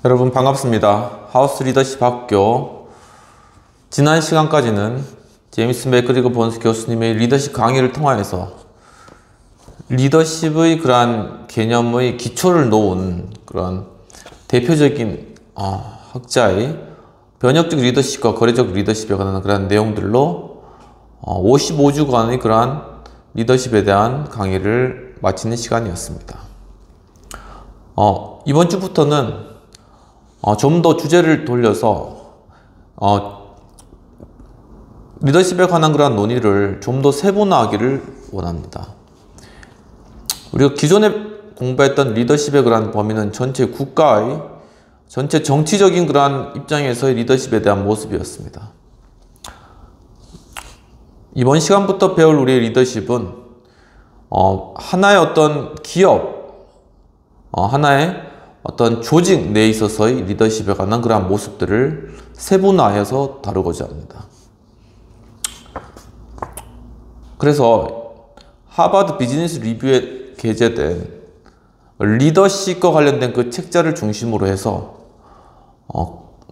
여러분 반갑습니다. 하우스 리더십 학교 지난 시간까지는 제임스 맥그리거 본스 교수님의 리더십 강의를 통하여서 리더십의 그러한 개념의 기초를 놓은 그런 대표적인 학자의 변혁적 리더십과 거래적 리더십에 관한 그러한 내용들로 55주간의 그러한 리더십에 대한 강의를 마치는 시간이었습니다. 이번 주부터는 좀 더 주제를 돌려서 리더십에 관한 그런 논의를 좀 더 세분화하기를 원합니다. 우리가 기존에 공부했던 리더십의 그런 범위는 전체 국가의 전체 정치적인 그러한 입장에서의 리더십에 대한 모습이었습니다. 이번 시간부터 배울 우리의 리더십은 하나의 어떤 기업, 하나의 어떤 조직 내에 있어서의 리더십에 관한 그러한 모습들을 세분화해서 다루고자 합니다. 그래서 하버드 비즈니스 리뷰에 게재된 리더십과 관련된 그 책자를 중심으로 해서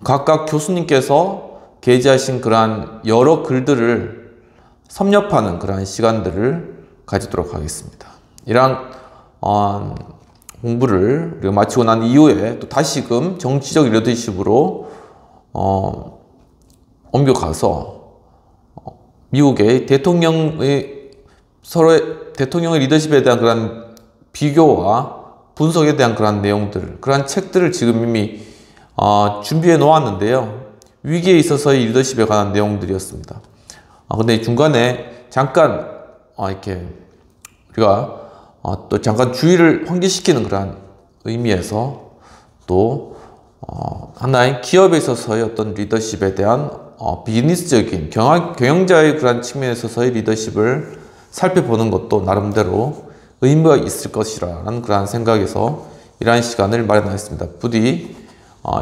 각각 교수님께서 게재하신 그러한 여러 글들을 섭렵하는 그러한 시간들을 가지도록 하겠습니다. 이러한 공부를 우리가 마치고 난 이후에 또 다시금 정치적 리더십으로 옮겨가서 미국의 대통령의 리더십에 대한 그런 비교와 분석에 대한 그런 내용들, 그런 책들을 지금 이미 준비해 놓았는데요. 위기에 있어서의 리더십에 관한 내용들이었습니다. 근데 중간에 잠깐 이렇게 우리가 또 잠깐 주의를 환기시키는 그러한 의미에서 또 하나의 기업에 있어서의 어떤 리더십에 대한 비즈니스적인 경영자의 그러한 측면에 있어서의 리더십을 살펴보는 것도 나름대로 의미가 있을 것이라는 그러한 생각에서 이러한 시간을 마련하였습니다. 부디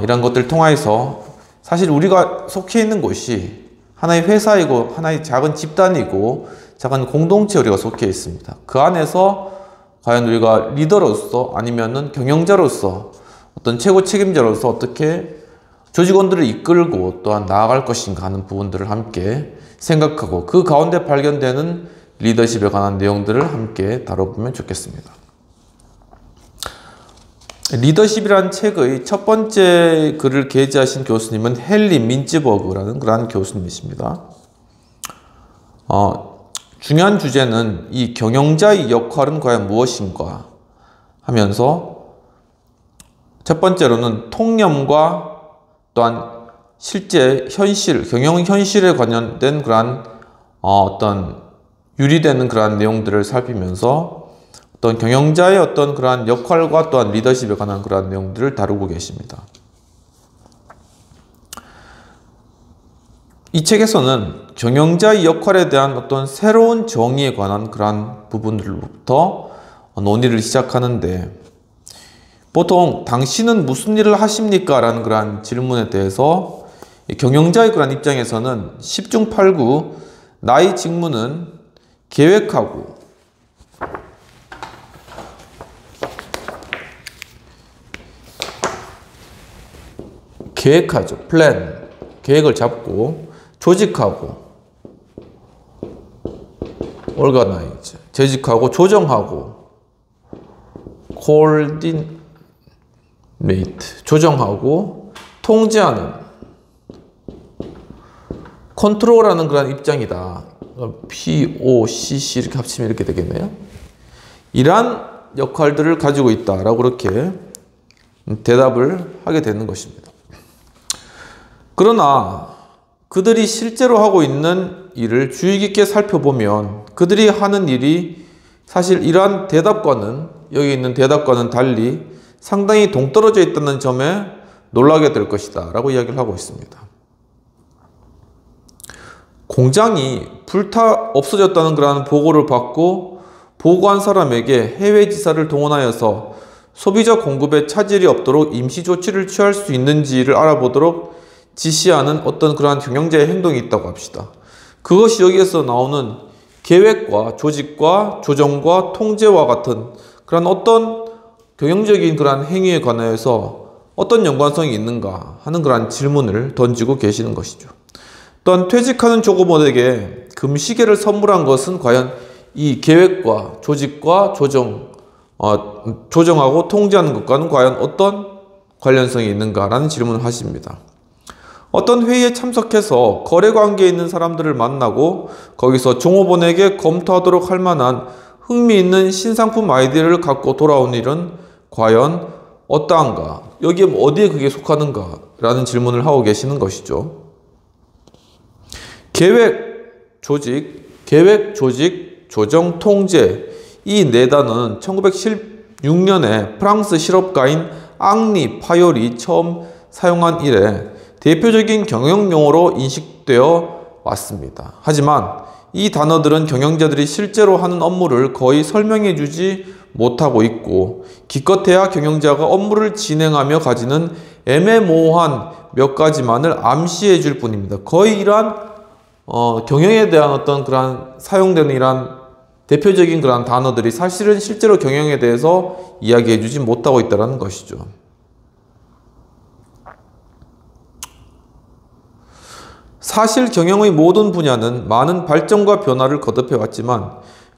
이러한 것들을 통해서 사실 우리가 속해 있는 곳이 하나의 회사이고 하나의 작은 집단이고 작은 공동체에 우리가 속해 있습니다. 그 안에서 과연 우리가 리더로서 아니면은 경영자로서 어떤 최고 책임자로서 어떻게 조직원들을 이끌고 또한 나아갈 것인가 하는 부분들을 함께 생각하고 그 가운데 발견되는 리더십에 관한 내용들을 함께 다뤄보면 좋겠습니다. 리더십이라는 책의 첫 번째 글을 게재하신 교수님은 헨리 민츠버그라는 그러한 교수님이십니다. 중요한 주제는 이 경영자의 역할은 과연 무엇인가 하면서 첫 번째로는 통념과 또한 실제 현실, 경영 현실에 관련된 그러한 어떤 유리되는 그러한 내용들을 살피면서 어떤 경영자의 어떤 그러한 역할과 또한 리더십에 관한 그러한 내용들을 다루고 계십니다. 이 책에서는 경영자의 역할에 대한 어떤 새로운 정의에 관한 그러한 부분들부터 논의를 시작하는데 보통 당신은 무슨 일을 하십니까? 라는 그러한 질문에 대해서 경영자의 그러한 입장에서는 10중 8구 나의 직무는 계획하고 계획하죠. 플랜, 계획을 잡고 조직하고 organize, 재직하고 조정하고 coordinate, 조정하고 통제하는 컨트롤하는 그런 입장이다. POCC 이렇게 합치면 이렇게 되겠네요. 이러한 역할들을 가지고 있다라고 그렇게 대답을 하게 되는 것입니다. 그러나 그들이 실제로 하고 있는 일을 주의 깊게 살펴보면 그들이 하는 일이 사실 이러한 대답과는 여기 있는 대답과는 달리 상당히 동떨어져 있다는 점에 놀라게 될 것이다 라고 이야기를 하고 있습니다. 공장이 불타 없어졌다는 그러한 보고를 받고 보고한 사람에게 해외 지사를 동원하여서 소비자 공급에 차질이 없도록 임시 조치를 취할 수 있는지를 알아보도록 지시하는 어떤 그러한 경영자의 행동이 있다고 합시다. 그것이 여기에서 나오는 계획과 조직과 조정과 통제와 같은 그런 어떤 경영적인 그런 행위에 관해서 어떤 연관성이 있는가 하는 그런 질문을 던지고 계시는 것이죠. 또한 퇴직하는 조급원에게 금시계를 선물한 것은 과연 이 계획과 조직과 조정하고 통제하는 것과는 과연 어떤 관련성이 있는가라는 질문을 하십니다. 어떤 회의에 참석해서 거래관계에 있는 사람들을 만나고 거기서 종업원에게 검토하도록 할 만한 흥미있는 신상품 아이디어를 갖고 돌아온 일은 과연 어떠한가? 여기에 어디에 그게 속하는가? 라는 질문을 하고 계시는 것이죠. 계획, 조직, 조정, 통제 이 네 단어는 1916년에 프랑스 실업가인 앙리 파요리 처음 사용한 이래 대표적인 경영용어로 인식되어 왔습니다. 하지만 이 단어들은 경영자들이 실제로 하는 업무를 거의 설명해 주지 못하고 있고 기껏해야 경영자가 업무를 진행하며 가지는 애매모호한 몇 가지만을 암시해 줄 뿐입니다. 거의 이러한 경영에 대한 어떤 그러한 사용되는 이러한 대표적인 그러한 단어들이 사실은 실제로 경영에 대해서 이야기해 주지 못하고 있다는 것이죠. 사실 경영의 모든 분야는 많은 발전과 변화를 거듭해 왔지만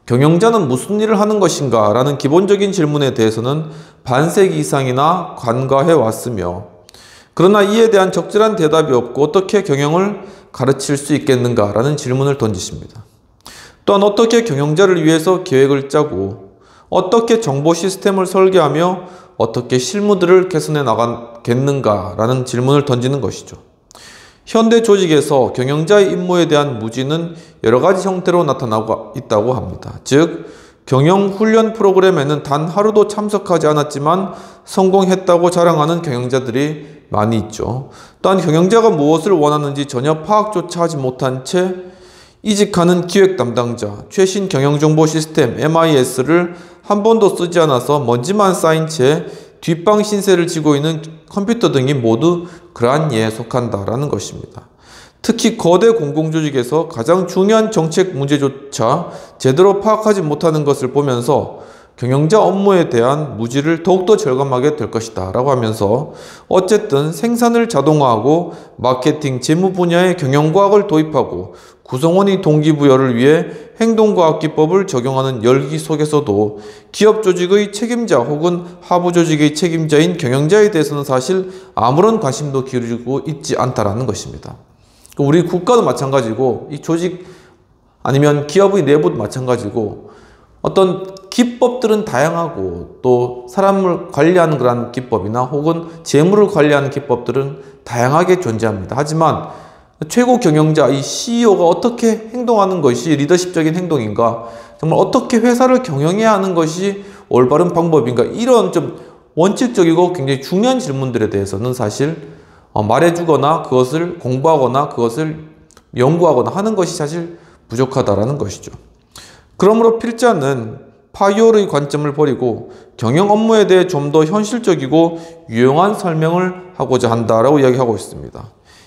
경영자는 무슨 일을 하는 것인가 라는 기본적인 질문에 대해서는 반세기 이상이나 관과해 왔으며 그러나 이에 대한 적절한 대답이 없고 어떻게 경영을 가르칠 수 있겠는가 라는 질문을 던지십니다. 또한 어떻게 경영자를 위해서 계획을 짜고 어떻게 정보 시스템을 설계하며 어떻게 실무들을 개선해 나가겠는가 라는 질문을 던지는 것이죠. 현대 조직에서 경영자의 임무에 대한 무지는 여러 가지 형태로 나타나고 있다고 합니다. 즉, 경영훈련 프로그램에는 단 하루도 참석하지 않았지만 성공했다고 자랑하는 경영자들이 많이 있죠. 또한 경영자가 무엇을 원하는지 전혀 파악조차 하지 못한 채 이직하는 기획 담당자, 최신 경영정보 시스템 MIS를 한 번도 쓰지 않아서 먼지만 쌓인 채 뒷방 신세를 지고 있는 컴퓨터 등이 모두 그러한 예에 속한다라는 것입니다. 특히 거대 공공조직에서 가장 중요한 정책 문제조차 제대로 파악하지 못하는 것을 보면서 경영자 업무에 대한 무지를 더욱더 절감하게 될 것이다 라고 하면서 어쨌든 생산을 자동화하고 마케팅, 재무 분야의 경영과학을 도입하고 구성원의 동기부여를 위해 행동과학 기법을 적용하는 열기 속에서도 기업 조직의 책임자 혹은 하부 조직의 책임자인 경영자에 대해서는 사실 아무런 관심도 기울이고 있지 않다라는 것입니다. 우리 국가도 마찬가지고 이 조직 아니면 기업의 내부도 마찬가지고 어떤 기법들은 다양하고 또 사람을 관리하는 그런 기법이나 혹은 재물을 관리하는 기법들은 다양하게 존재합니다. 하지만 최고 경영자, 이 CEO가 어떻게 행동하는 것이 리더십적인 행동인가, 정말 어떻게 회사를 경영해야 하는 것이 올바른 방법인가, 이런 좀 원칙적이고 굉장히 중요한 질문들에 대해서는 사실 말해주거나 그것을 공부하거나 그것을 연구하거나 하는 것이 사실 부족하다라는 것이죠. 그러므로 필자는 파이올의 관점을 버리고 경영 업무에 대해 좀 더 현실적이고 유용한 설명을 하고자 한다라고 이야기하고 있습니다.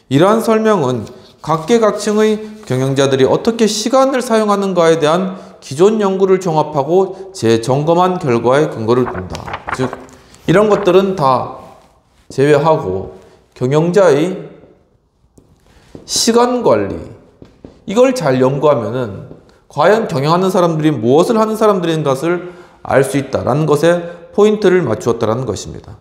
이러한 설명은 각계각층의 경영자들이 어떻게 시간을 사용하는가에 대한 기존 연구를 종합하고 재점검한 결과에 근거를 둔다. 즉, 이런 것들은 다 제외하고 경영자의 시간 관리, 이걸 잘 연구하면은 과연 경영하는 사람들이 무엇을 하는 사람들인 것을 알 수 있다라는 것에 포인트를 맞추었다는 것입니다.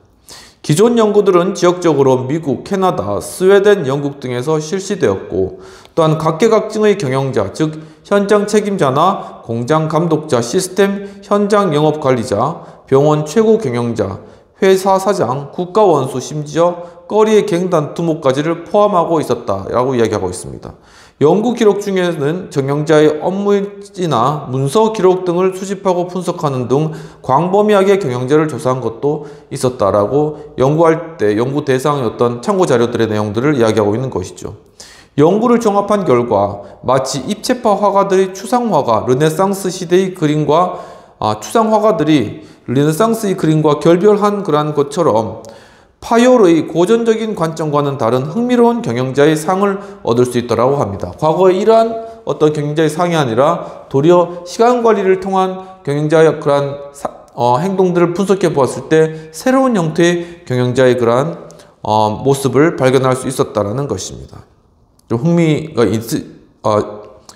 기존 연구들은 지역적으로 미국, 캐나다, 스웨덴, 영국 등에서 실시되었고 또한 각계각층의 경영자, 즉 현장 책임자나 공장 감독자, 시스템 현장 영업관리자, 병원 최고 경영자, 회사 사장, 국가원수, 심지어 거리의 갱단 두목까지를 포함하고 있었다라고 이야기하고 있습니다. 연구 기록 중에는 경영자의 업무일지나 문서 기록 등을 수집하고 분석하는 등 광범위하게 경영자를 조사한 것도 있었다라고 연구할 때 연구 대상이었던 참고 자료들의 내용들을 이야기하고 있는 것이죠. 연구를 종합한 결과 마치 입체파 화가들의 추상화가 르네상스 시대의 그림과 추상 화가들이 르네상스의 그림과 결별한 그러한 것처럼 파이올의 고전적인 관점과는 다른 흥미로운 경영자의 상을 얻을 수 있다고 합니다. 과거에 이러한 어떤 경영자의 상이 아니라 도리어 시간 관리를 통한 경영자의 그러한 행동들을 분석해 보았을 때 새로운 형태의 경영자의 그러한 모습을 발견할 수 있었다라는 것입니다. 좀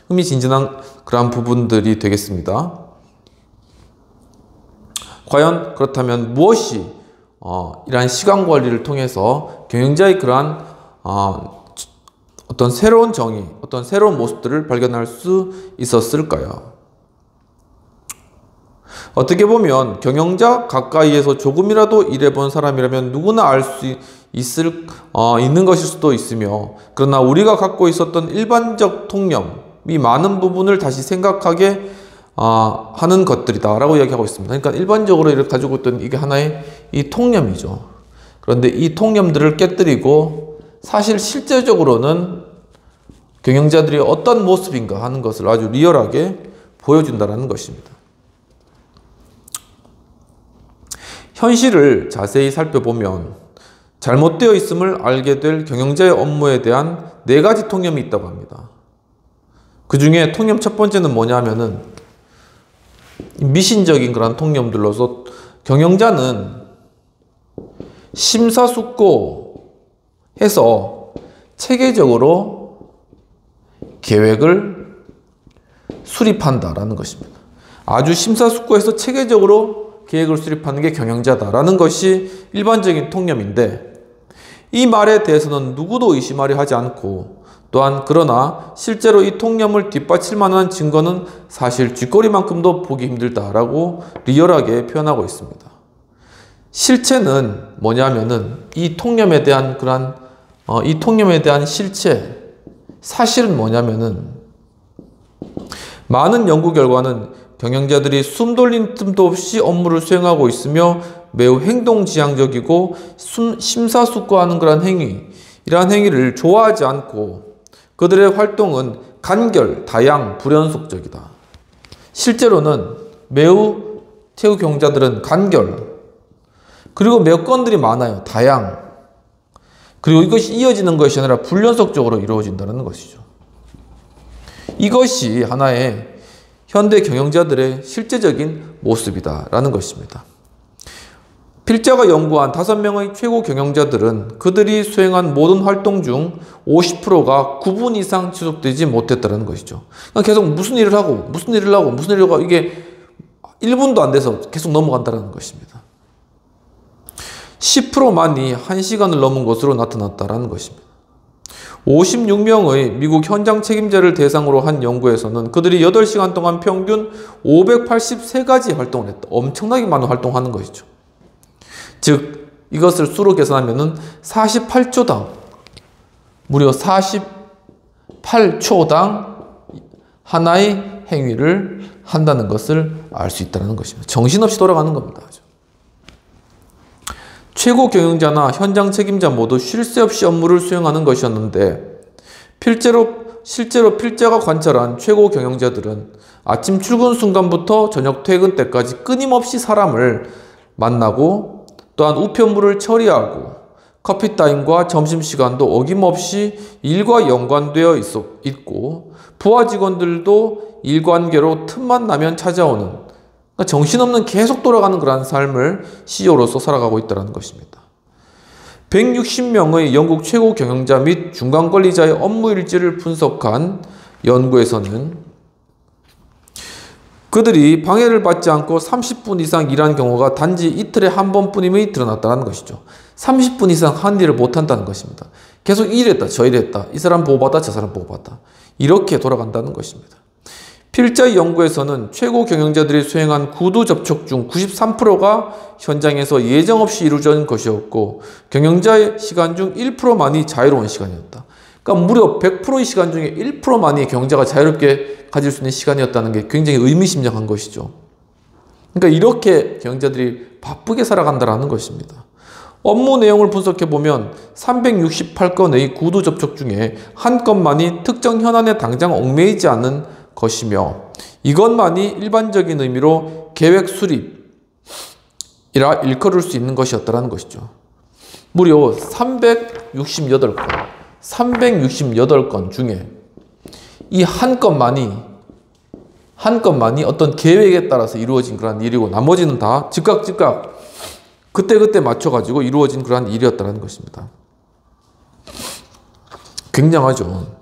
흥미진진한 그러한 부분들이 되겠습니다. 과연 그렇다면 무엇이 이러한 시간 관리를 통해서 경영자의 그러한 어떤 새로운 정의, 어떤 새로운 모습들을 발견할 수 있었을까요? 어떻게 보면 경영자 가까이에서 조금이라도 일해본 사람이라면 누구나 알 수 있는 것일 수도 있으며, 그러나 우리가 갖고 있었던 일반적 통념이 많은 부분을 다시 생각하게 하는 것들이다 라고 이야기하고 있습니다. 그러니까 일반적으로 이렇게 가지고 있던 이게 하나의 이 통념이죠. 그런데 이 통념들을 깨뜨리고 사실 실제적으로는 경영자들이 어떤 모습인가 하는 것을 아주 리얼하게 보여준다는 것입니다. 현실을 자세히 살펴보면 잘못되어 있음을 알게 될 경영자의 업무에 대한 4가지 통념이 있다고 합니다. 그 중에 통념 첫 번째는 뭐냐 하면은 미신적인 그런 통념들로서 경영자는 심사숙고해서 체계적으로 계획을 수립한다라는 것입니다. 아주 심사숙고해서 체계적으로 계획을 수립하는 게 경영자다라는 것이 일반적인 통념인데, 이 말에 대해서는 누구도 의심하려 하지 않고, 또한 그러나 실제로 이 통념을 뒷받칠 만한 증거는 사실 쥐꼬리만큼도 보기 힘들다라고 리얼하게 표현하고 있습니다. 실체는 뭐냐면은 이 통념에 대한 실체, 사실은 뭐냐면은 많은 연구 결과는 경영자들이 숨 돌린 틈도 없이 업무를 수행하고 있으며 매우 행동지향적이고 심사숙고하는 그런 행위, 이러한 행위를 좋아하지 않고 그들의 활동은 간결, 다양, 불연속적이다. 실제로는 매우 최고 경영자들은 간결, 그리고 매우 건들이 많아요. 다양. 그리고 이것이 이어지는 것이 아니라 불연속적으로 이루어진다는 것이죠. 이것이 하나의 현대 경영자들의 실제적인 모습이다라는 것입니다. 필자가 연구한 5명의 최고 경영자들은 그들이 수행한 모든 활동 중 50%가 9분 이상 지속되지 못했다는 것이죠. 그러니까 계속 무슨 일을 하고 이게 1분도 안 돼서 계속 넘어간다는 것입니다. 10%만이 1시간을 넘은 것으로 나타났다는 것입니다. 56명의 미국 현장 책임자를 대상으로 한 연구에서는 그들이 8시간 동안 평균 583가지 활동을 했다. 엄청나게 많은 활동을 하는 것이죠. 즉 이것을 수로 계산하면 48초당 무려 48초당 하나의 행위를 한다는 것을 알 수 있다는 것입니다. 정신없이 돌아가는 겁니다. 최고 경영자나 현장 책임자 모두 쉴 새 없이 업무를 수행하는 것이었는데, 실제로 필자가 관찰한 최고 경영자들은 아침 출근 순간부터 저녁 퇴근 때까지 끊임없이 사람을 만나고, 또한 우편물을 처리하고 커피 타임과 점심시간도 어김없이 일과 연관되어 있고, 부하 직원들도 일관계로 틈만 나면 찾아오는, 그러니까 정신없는 계속 돌아가는 그런 삶을 CEO로서 살아가고 있다는 것입니다. 160명의 영국 최고 경영자 및 중간 관리자의 업무 일지를 분석한 연구에서는 그들이 방해를 받지 않고 30분 이상 일한 경우가 단지 이틀에 한 번뿐임이 드러났다는 것이죠. 30분 이상 한 일을 못한다는 것입니다. 계속 이랬다 저 이랬다, 이 사람 보고받다 저 사람 보고받다, 이렇게 돌아간다는 것입니다. 필자의 연구에서는 최고 경영자들이 수행한 구두 접촉 중 93%가 현장에서 예정 없이 이루어진 것이었고, 경영자의 시간 중 1%만이 자유로운 시간이었다. 그러니까 무려 100%의 시간 중에 1%만이 경영자가 자유롭게 가질 수 있는 시간이었다는 게 굉장히 의미심장한 것이죠. 그러니까 이렇게 경영자들이 바쁘게 살아간다는 것입니다. 업무 내용을 분석해보면 368건의 구두 접촉 중에 한 건만이 특정 현안에 당장 얽매이지 않는 것이며, 이것만이 일반적인 의미로 계획 수립이라 일컬을 수 있는 것이었다는 것이죠. 무려 368건 중에 이 한 건만이 한 건만이 어떤 계획에 따라서 이루어진 그런 일이고 나머지는 다 즉각 그때그때 맞춰가지고 이루어진 그런 일이었다는 것입니다. 굉장하죠.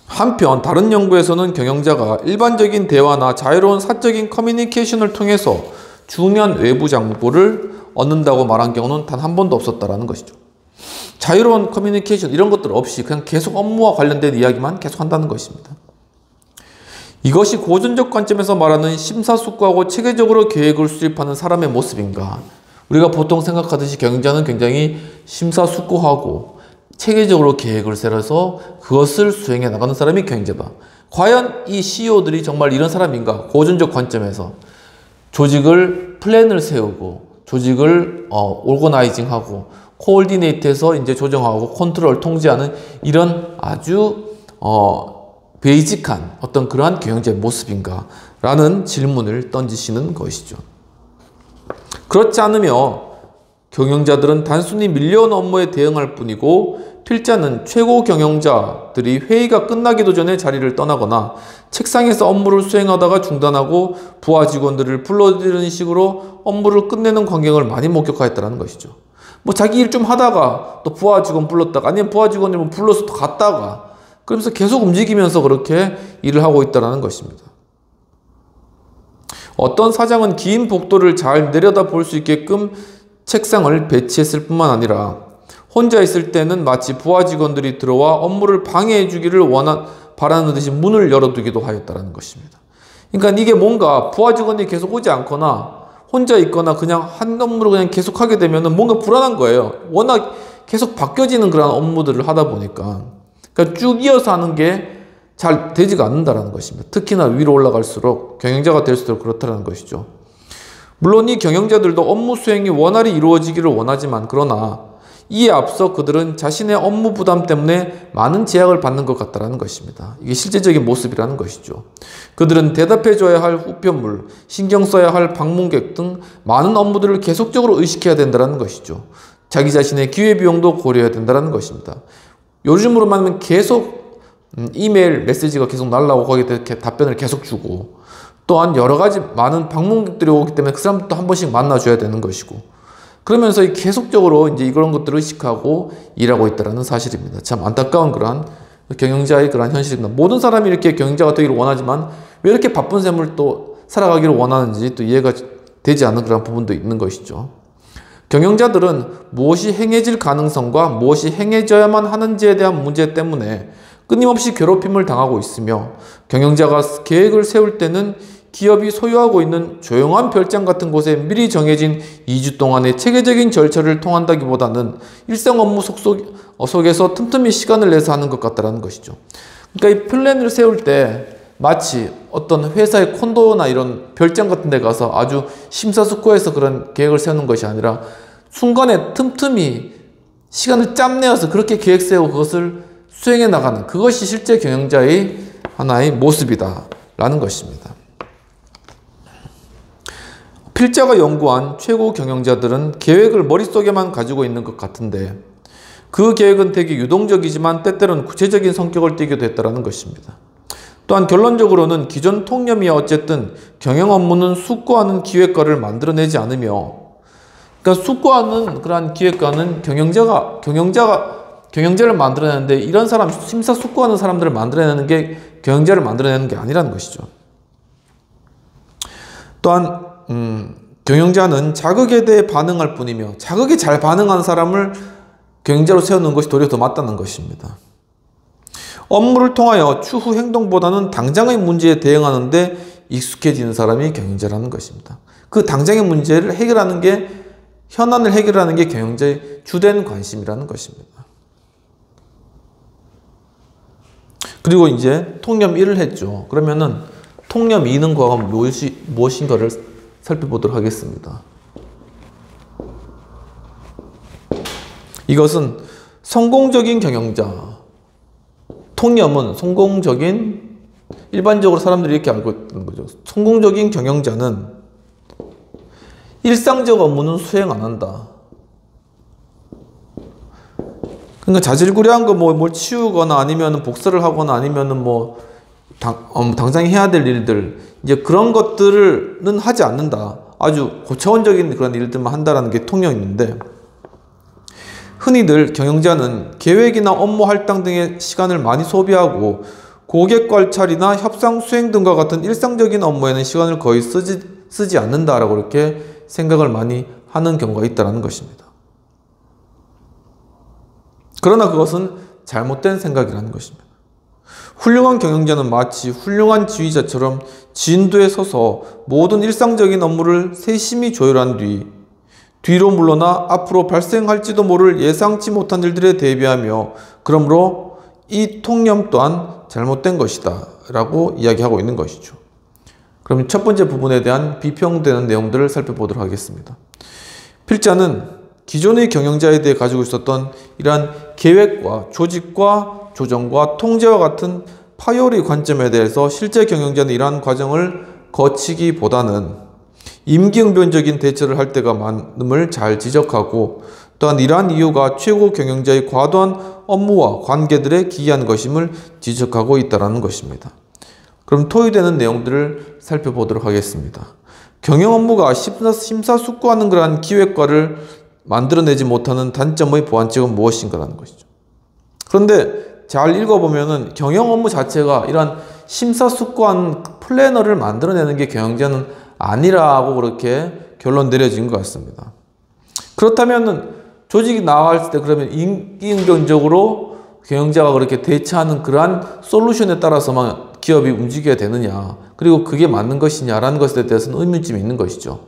한편 다른 연구에서는 경영자가 일반적인 대화나 자유로운 사적인 커뮤니케이션을 통해서 중요한 외부 정보를 얻는다고 말한 경우는 단 한 번도 없었다는 것이죠. 자유로운 커뮤니케이션 이런 것들 없이 그냥 계속 업무와 관련된 이야기만 계속 한다는 것입니다. 이것이 고전적 관점에서 말하는 심사숙고하고 체계적으로 계획을 수립하는 사람의 모습인가? 우리가 보통 생각하듯이 경영자는 굉장히 심사숙고하고 체계적으로 계획을 세워서 그것을 수행해 나가는 사람이 경영자다. 과연 이 CEO들이 정말 이런 사람인가? 고전적 관점에서 조직을 플랜을 세우고 조직을 오거나이징하고 코올디네이트해서 이제 조정하고 컨트롤 통제하는 이런 아주 베이직한 어떤 그러한 경영자의 모습인가? 라는 질문을 던지시는 것이죠. 그렇지 않으며 경영자들은 단순히 밀려온 업무에 대응할 뿐이고 필자는 최고 경영자들이 회의가 끝나기도 전에 자리를 떠나거나 책상에서 업무를 수행하다가 중단하고 부하 직원들을 불러들이는 식으로 업무를 끝내는 광경을 많이 목격하였다는 것이죠. 뭐 자기 일 좀 하다가 또 부하 직원 불렀다가 아니면 부하 직원을 불러서 또 갔다가 그러면서 계속 움직이면서 그렇게 일을 하고 있다는 것입니다. 어떤 사장은 긴 복도를 잘 내려다 볼 수 있게끔 책상을 배치했을 뿐만 아니라 혼자 있을 때는 마치 부하 직원들이 들어와 업무를 방해해 주기를 바라는 듯이 문을 열어두기도 하였다는 것입니다. 그러니까 이게 뭔가 부하 직원이 계속 오지 않거나 혼자 있거나 그냥 한 업무를 그냥 계속 하게 되면 뭔가 불안한 거예요. 워낙 계속 바뀌어지는 그런 업무들을 하다 보니까. 그러니까 쭉 이어서 하는 게 잘 되지가 않는다는 것입니다. 특히나 위로 올라갈수록 경영자가 될수록 그렇다는 것이죠. 물론 이 경영자들도 업무 수행이 원활히 이루어지기를 원하지만 그러나 이에 앞서 그들은 자신의 업무 부담 때문에 많은 제약을 받는 것 같다는 것입니다. 이게 실제적인 모습이라는 것이죠. 그들은 대답해줘야 할 우편물, 신경 써야 할 방문객 등 많은 업무들을 계속적으로 의식해야 된다는 것이죠. 자기 자신의 기회비용도 고려해야 된다는 것입니다. 요즘으로 말하면 계속 이메일 메시지가 계속 날라오고 거기에 이렇게 답변을 계속 주고 또한 여러 가지 많은 방문객들이 오기 때문에 그 사람도 한 번씩 만나줘야 되는 것이고 그러면서 계속적으로 이제 이런 것들을 의식하고 일하고 있다는 사실입니다. 참 안타까운 그러한 경영자의 그러한 현실입니다. 모든 사람이 이렇게 경영자가 되기를 원하지만 왜 이렇게 바쁜 삶을 또 살아가기를 원하는지 또 이해가 되지 않는 그런 부분도 있는 것이죠. 경영자들은 무엇이 행해질 가능성과 무엇이 행해져야만 하는지에 대한 문제 때문에 끊임없이 괴롭힘을 당하고 있으며 경영자가 계획을 세울 때는 기업이 소유하고 있는 조용한 별장 같은 곳에 미리 정해진 2주 동안의 체계적인 절차를 통한다기보다는 일상 업무 속에서 틈틈이 시간을 내서 하는 것 같다는 것이죠. 그러니까 이 플랜을 세울 때 마치 어떤 회사의 콘도나 이런 별장 같은 데 가서 아주 심사숙고해서 그런 계획을 세우는 것이 아니라 순간에 틈틈이 시간을 짬내어서 그렇게 계획 세우고 그것을 수행해 나가는 그것이 실제 경영자의 하나의 모습이다라는 것입니다. 필자가 연구한 최고 경영자들은 계획을 머릿속에만 가지고 있는 것 같은데 그 계획은 되게 유동적이지만 때때로는 구체적인 성격을 띠기도 했다는 것입니다. 또한 결론적으로는 기존 통념이 어쨌든 경영 업무는 숙고하는 기획과를 만들어내지 않으며 그러니까 숙고하는 그러한 기획과는 경영자를 만들어내는데 이런 사람 심사숙고하는 사람들을 만들어내는 게 경영자를 만들어내는 게 아니라는 것이죠. 또한 경영자는 자극에 대해 반응할 뿐이며 자극에 잘 반응하는 사람을 경영자로 세우는 것이 도리어 더 맞다는 것입니다. 업무를 통하여 추후 행동보다는 당장의 문제에 대응하는 데 익숙해지는 사람이 경영자라는 것입니다. 그 당장의 문제를 해결하는 게 현안을 해결하는 게 경영자의 주된 관심이라는 것입니다. 그리고 이제 통념 1을 했죠. 그러면은 통념 2는 과연 무엇인가를 살펴보도록 하겠습니다. 이것은 성공적인 경영자. 통념은 성공적인, 일반적으로 사람들이 이렇게 알고 있는 거죠. 성공적인 경영자는 일상적 업무는 수행 안 한다. 그러니까 자질구레한 거 뭘 치우거나 아니면 복사를 하거나 아니면 당장 해야 될 일들, 이제 그런 것들은 하지 않는다. 아주 고차원적인 그런 일들만 한다라는 게 통념인데, 흔히들 경영자는 계획이나 업무 할당 등의 시간을 많이 소비하고 고객 관찰이나 협상 수행 등과 같은 일상적인 업무에는 시간을 거의 쓰지 않는다라고 이렇게 생각을 많이 하는 경우가 있다는 것입니다. 그러나 그것은 잘못된 생각이라는 것입니다. 훌륭한 경영자는 마치 훌륭한 지휘자처럼 진도에 서서 모든 일상적인 업무를 세심히 조율한 뒤로 물러나 앞으로 발생할지도 모를 예상치 못한 일들에 대비하며, 그러므로 이 통념 또한 잘못된 것이다 라고 이야기하고 있는 것이죠. 그럼 첫 번째 부분에 대한 비평되는 내용들을 살펴보도록 하겠습니다. 필자는 기존의 경영자에 대해 가지고 있었던 이러한 계획과 조직과 조정과 통제와 같은 파요리 관점에 대해서 실제 경영자는 이러한 과정을 거치기보다는 임기응변적인 대처를 할 때가 많음을 잘 지적하고, 또한 이러한 이유가 최고 경영자의 과도한 업무와 관계들에 기이한 것임을 지적하고 있다는 것입니다. 그럼 토의되는 내용들을 살펴보도록 하겠습니다. 경영 업무가 심사숙고하는 그러한 기획과를 만들어내지 못하는 단점의 보완책은 무엇인가라는 것이죠. 그런데 잘 읽어보면은 경영 업무 자체가 이러한 심사숙고한 플래너를 만들어내는 게 경영자는 아니라고 그렇게 결론 내려진 것 같습니다. 그렇다면은 조직이 나아갈 때 그러면 임기응변적으로 경영자가 그렇게 대처하는 그러한 솔루션에 따라서만 기업이 움직여야 되느냐, 그리고 그게 맞는 것이냐라는 것에 대해서는 의문점이 있는 것이죠.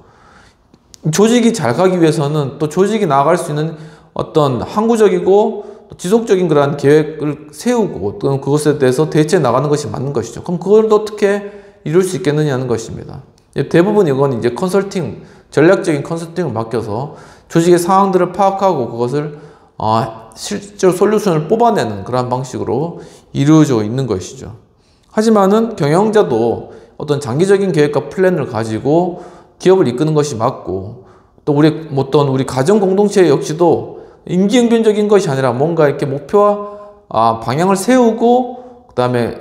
조직이 잘 가기 위해서는 또 조직이 나아갈 수 있는 어떤 항구적이고 지속적인 그러한 계획을 세우고 또 그것에 대해서 대처해 나가는 것이 맞는 것이죠. 그럼 그걸 어떻게 이룰 수 있겠느냐는 것입니다. 대부분 이건 이제 컨설팅, 전략적인 컨설팅을 맡겨서 조직의 상황들을 파악하고 그것을 실제로 솔루션을 뽑아내는 그러한 방식으로 이루어져 있는 것이죠. 하지만은 경영자도 어떤 장기적인 계획과 플랜을 가지고 기업을 이끄는 것이 맞고, 또 우리 가정 공동체 역시도 임기응변적인 것이 아니라 뭔가 이렇게 목표와 방향을 세우고 그 다음에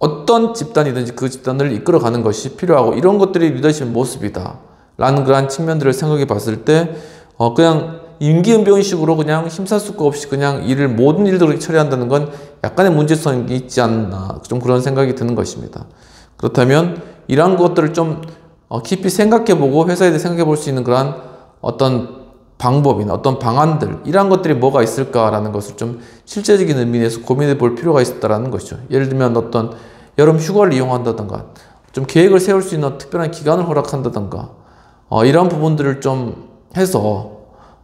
어떤 집단이든지 그 집단을 이끌어가는 것이 필요하고, 이런 것들이 리더십의 모습이다 라는 그러한 측면들을 생각해 봤을 때 그냥 임기응변식으로 그냥 심사숙고 없이 그냥 모든 일들을 처리한다는 건 약간의 문제성이 있지 않나, 좀 그런 생각이 드는 것입니다. 그렇다면 이러한 것들을 좀 깊이 생각해보고 회사에 대해 생각해 볼 수 있는 그러한 어떤 방법이나 어떤 방안들, 이러한 것들이 뭐가 있을까라는 것을 좀 실제적인 의미에서 고민해 볼 필요가 있다는 것이죠. 예를 들면 어떤 여름 휴가를 이용한다든가, 좀 계획을 세울 수 있는 특별한 기간을 허락한다든가, 이러한 부분들을 좀 해서,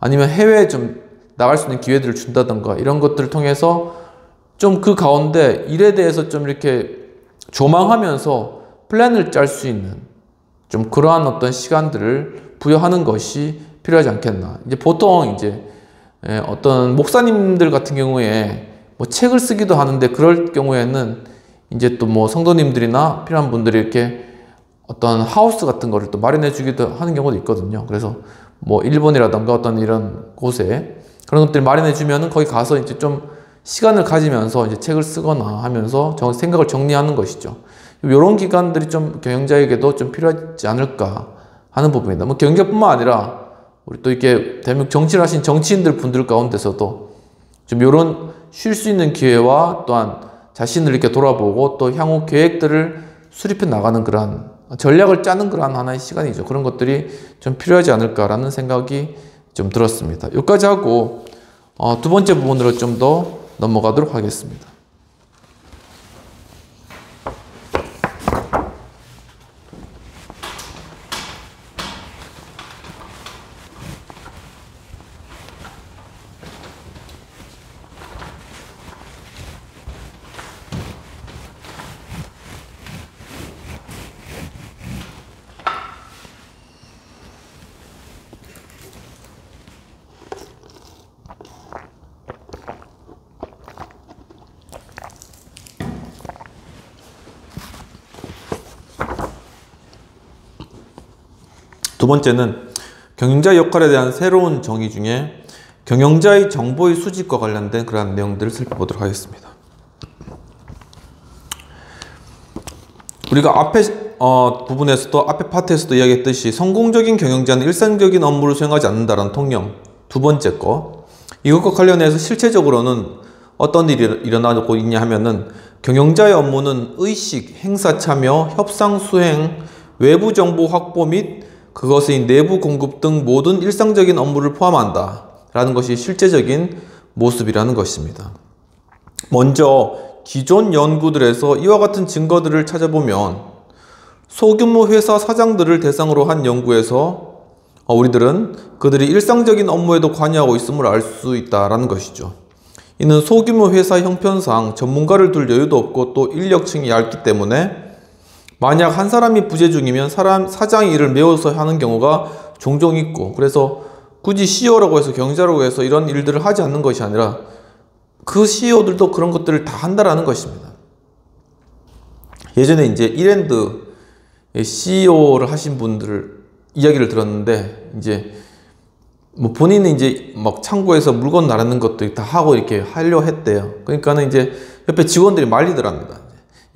아니면 해외에 좀 나갈 수 있는 기회들을 준다든가, 이런 것들을 통해서 좀 그 가운데 일에 대해서 좀 이렇게 조망하면서 플랜을 짤 수 있는 좀 그러한 어떤 시간들을 부여하는 것이 필요하지 않겠나. 이제 보통 어떤 목사님들 같은 경우에 뭐 책을 쓰기도 하는데, 그럴 경우에는 이제 또 뭐 성도님들이나 필요한 분들이 이렇게 어떤 하우스 같은 거를 또 마련해 주기도 하는 경우도 있거든요. 그래서 뭐 일본이라던가 어떤 이런 곳에 그런 것들 마련해 주면은 거기 가서 이제 좀 시간을 가지면서 이제 책을 쓰거나 하면서 생각을 정리하는 것이죠. 이런 기간들이 좀 경영자에게도 좀 필요하지 않을까 하는 부분입니다. 뭐 경영자뿐만 아니라 우리 또 이렇게 대한민국 정치를 하신 정치인들 분들 가운데서도 좀 이런 쉴 수 있는 기회와 또한 자신을 이렇게 돌아보고 또 향후 계획들을 수립해 나가는 그러한 전략을 짜는 그러한 하나의 시간이죠. 그런 것들이 좀 필요하지 않을까라는 생각이 좀 들었습니다. 여기까지 하고 두 번째 부분으로 좀 더 넘어가도록 하겠습니다. 두 번째는 경영자 역할에 대한 새로운 정의 중에 경영자의 정보의 수집과 관련된 그러한 내용들을 살펴보도록 하겠습니다. 우리가 앞에 부분에서도 앞에 파트에서도 이야기했듯이 성공적인 경영자는 일상적인 업무를 수행하지 않는다라는 통념. 두 번째 거. 이것과 관련해서 실체적으로는 어떤 일이 일어나고 있냐 하면은 경영자의 업무는 의식, 행사 참여, 협상 수행, 외부 정보 확보 및 그것의 내부 공급 등 모든 일상적인 업무를 포함한다 라는 것이 실제적인 모습이라는 것입니다. 먼저 기존 연구들에서 이와 같은 증거들을 찾아보면 소규모 회사 사장들을 대상으로 한 연구에서 우리들은 그들이 일상적인 업무에도 관여하고 있음을 알 수 있다는 것이죠. 이는 소규모 회사 형편상 전문가를 둘 여유도 없고 또 인력층이 얇기 때문에 만약 한 사람이 부재 중이면 사장이 이를 메워서 하는 경우가 종종 있고, 그래서 굳이 CEO라고 해서 경영자라고 해서 이런 일들을 하지 않는 것이 아니라 그 CEO들도 그런 것들을 다 한다라는 것입니다. 예전에 이제 이랜드 CEO를 하신 분들 이야기를 들었는데, 이제 뭐 본인은 이제 막 창고에서 물건 나르는 것도 다 하고 이렇게 하려 했대요. 그러니까는 이제 옆에 직원들이 말리더랍니다.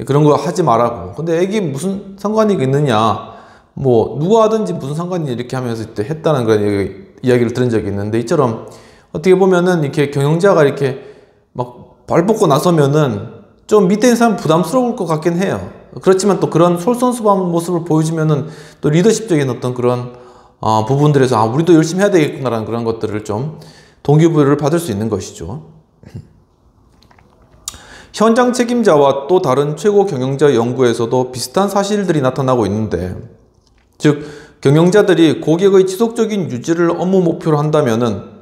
그런 거 하지 말라고. 근데 이게 무슨 상관이 있느냐, 뭐 누가 하든지 무슨 상관이 이렇게 하면서 했다는 그런 이야기를 들은 적이 있는데, 이처럼 어떻게 보면은 이렇게 경영자가 이렇게 막 발벗고 나서면은 좀 밑에 있는 사람 부담스러울 것 같긴 해요. 그렇지만 또 그런 솔선수범한 모습을 보여주면은 또 리더십적인 어떤 그런 부분들에서 우리도 열심히 해야 되겠구나라는 그런 것들을 좀 동기부여를 받을 수 있는 것이죠. 현장 책임자와 또 다른 최고 경영자 연구에서도 비슷한 사실들이 나타나고 있는데, 즉 경영자들이 고객의 지속적인 유지를 업무 목표로 한다면은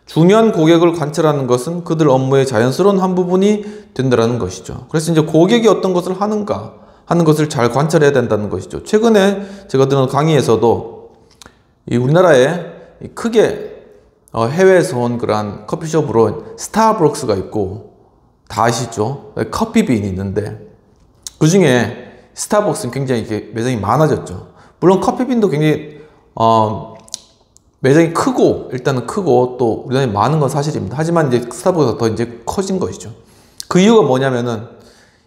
중요한 고객을 관찰하는 것은 그들 업무의 자연스러운 한 부분이 된다는 것이죠. 그래서 이제 고객이 어떤 것을 하는가 하는 것을 잘 관찰해야 된다는 것이죠. 최근에 제가 들은 강의에서도 이 우리나라에 크게 해외에서 온 그러한 커피숍으로 스타벅스가 있고, 다 아시죠? 커피빈이 있는데 그 중에 스타벅스는 굉장히 이렇게 매장이 많아졌죠. 물론 커피빈도 굉장히 매장이 크고, 일단은 크고 또 우리나라에 많은 건 사실입니다. 하지만 이제 스타벅스가 더 이제 커진 것이죠. 그 이유가 뭐냐면은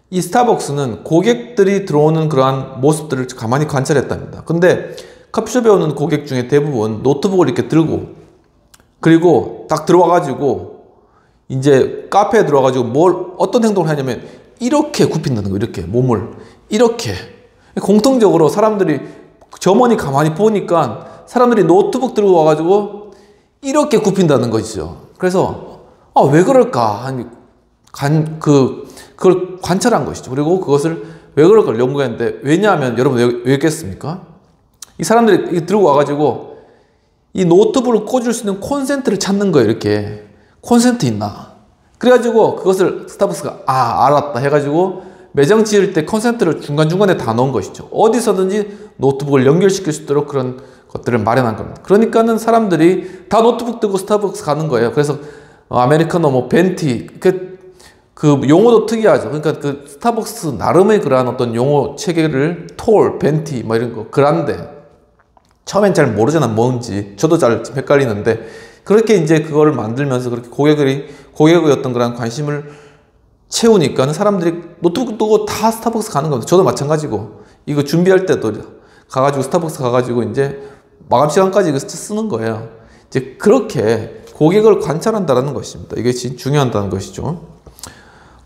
이 스타벅스는 고객들이 들어오는 그러한 모습들을 가만히 관찰했답니다. 근데 커피숍에 오는 고객 중에 대부분 노트북을 이렇게 들고, 그리고 딱 들어와가지고 이제 카페에 들어와가지고 어떤 행동을 하냐면 이렇게 굽힌다는 거예요. 이렇게 몸을 이렇게. 공통적으로 사람들이 점원이 가만히 보니까 사람들이 노트북 들고 와가지고 이렇게 굽힌다는 것이죠. 그래서 왜 그럴까 그걸 관찰한 것이죠. 그리고 그것을 왜 그럴까 연구했는데, 왜냐하면 여러분 왜겠습니까? 이 사람들이 들고 와가지고 이 노트북을 꽂을 수 있는 콘센트를 찾는 거예요. 이렇게 콘센트 있나? 그래가지고 그것을 스타벅스가 알았다 해가지고 매장 지을 때 콘센트를 중간중간에 다 넣은 것이죠. 어디서든지 노트북을 연결시킬 수 있도록 그런 것들을 마련한 겁니다. 그러니까는 사람들이 다 노트북 들고 스타벅스 가는 거예요. 그래서 아메리카노, 뭐 벤티, 그 용어도 특이하죠. 그러니까 그 스타벅스 나름의 그러한 어떤 용어 체계를 톨, 벤티, 뭐 이런 거, 그란데 처음엔 잘 모르잖아 뭔지. 저도 잘 헷갈리는데, 그렇게 이제 그거를 만들면서 그렇게 고객의 어떤 그런 관심을 채우니까 사람들이 노트북 두고 다 스타벅스 가는 겁니다. 저도 마찬가지고 이거 준비할 때도 가가지고 스타벅스 가가지고 이제 마감 시간까지 이거 쓰는 거예요. 이제 그렇게 고객을 관찰한다는 것입니다. 이게 진짜 중요하다는 것이죠.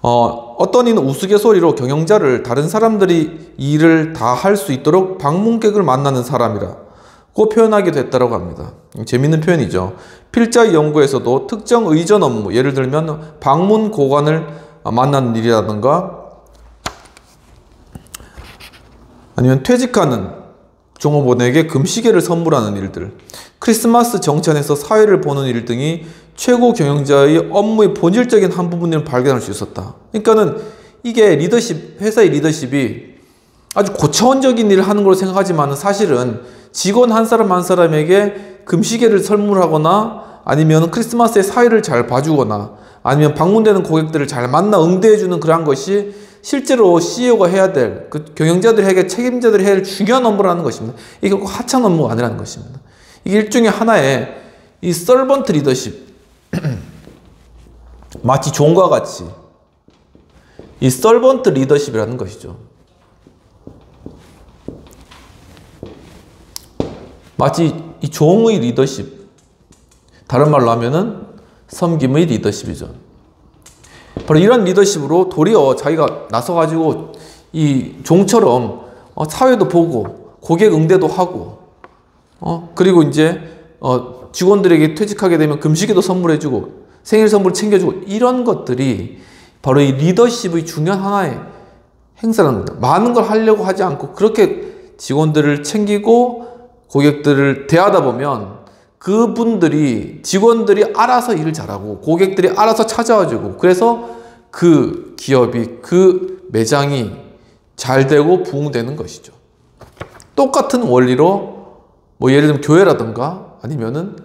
어떤 이는 우스갯소리로 경영자를 다른 사람들이 일을 다 할 수 있도록 방문객을 만나는 사람이라고 표현하게 됐다고 합니다. 재밌는 표현이죠. 필자의 연구에서도 특정 의전 업무, 예를 들면 방문 고관을 만나는 일이라든가 아니면 퇴직하는 종업원에게 금시계를 선물하는 일들, 크리스마스 정찬에서 사회를 보는 일 등이 최고 경영자의 업무의 본질적인 한 부분을 발견할 수 있었다. 그러니까는 이게 회사의 리더십이 아주 고차원적인 일을 하는 걸로 생각하지만 사실은 직원 한 사람 한 사람에게 금시계를 선물하거나 아니면 크리스마스에 사회를 잘 봐주거나 아니면 방문되는 고객들을 잘 만나 응대해주는 그러한 것이 실제로 CEO가 해야 될, 그 경영자들에게 책임자들이 해야 될 중요한 업무라는 것입니다. 이게 꼭 하찮은 업무가 아니라는 것입니다. 이게 일종의 하나의 이 서번트 리더십, 마치 종과 같이 이 서번트 리더십이라는 것이죠. 마치 이 종의 리더십, 다른 말로 하면은 섬김의 리더십이죠. 바로 이런 리더십으로 도리어 자기가 나서가지고 이 종처럼 사회도 보고 고객 응대도 하고 그리고 이제 직원들에게 퇴직하게 되면 금식에도 선물해주고 생일 선물 챙겨주고 이런 것들이 바로 이 리더십의 중요한 하나의 행사라는 겁니다. 많은 걸 하려고 하지 않고 그렇게 직원들을 챙기고 고객들을 대하다 보면 그분들이 직원들이 알아서 일을 잘하고 고객들이 알아서 찾아와주고 그래서 그 기업이 그 매장이 잘 되고 부흥되는 것이죠. 똑같은 원리로 뭐 예를 들면 교회라든가 아니면은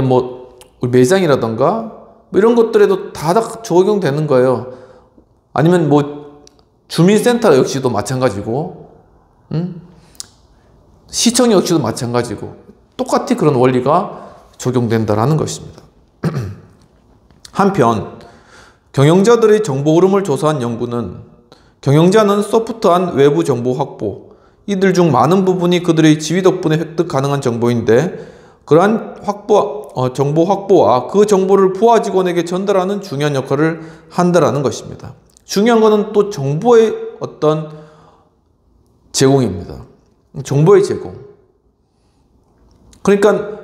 뭐 우리 매장이라든가 뭐 이런 것들에도 다 적용되는 거예요. 아니면 뭐 주민센터 역시도 마찬가지고, 시청 역시도 마찬가지고 똑같이 그런 원리가 적용된다라는 것입니다. 한편 경영자들의 정보 흐름을 조사한 연구는 경영자는 소프트한 외부 정보 확보, 이들 중 많은 부분이 그들의 지위 덕분에 획득 가능한 정보인데 그러한 정보 확보와 그 정보를 부하 직원에게 전달하는 중요한 역할을 한다라는 것입니다. 중요한 것은 또 정보의 어떤 제공입니다. 정보의 제공. 그러니까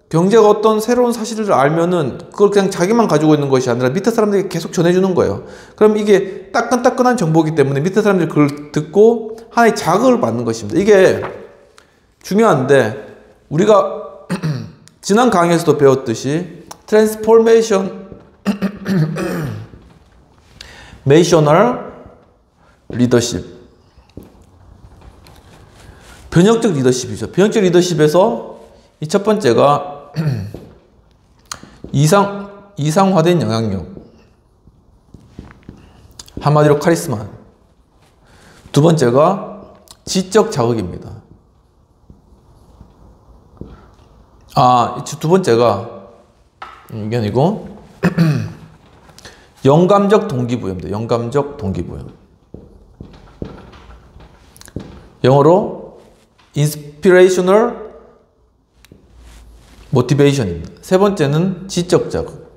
경제가 어떤 새로운 사실을 알면은 그걸 그냥 자기만 가지고 있는 것이 아니라 밑에 사람들에게 계속 전해주는 거예요. 그럼 이게 따끈따끈한 정보이기 때문에 밑에 사람들이 그걸 듣고 하나의 자극을 받는 것입니다. 이게 중요한데 우리가 지난 강의에서도 배웠듯이 트랜스포메이셔널 리더십, 변혁적 리더십이죠. 변혁적 리더십에서 이 첫 번째가 이상화된 영향력, 한마디로 카리스마. 두 번째가 지적 자극입니다. 두 번째가 이게 아니고 영감적 동기부여입니다. 영감적 동기부여. 영어로 inspirational motivation입니다. 세 번째는 지적 자극,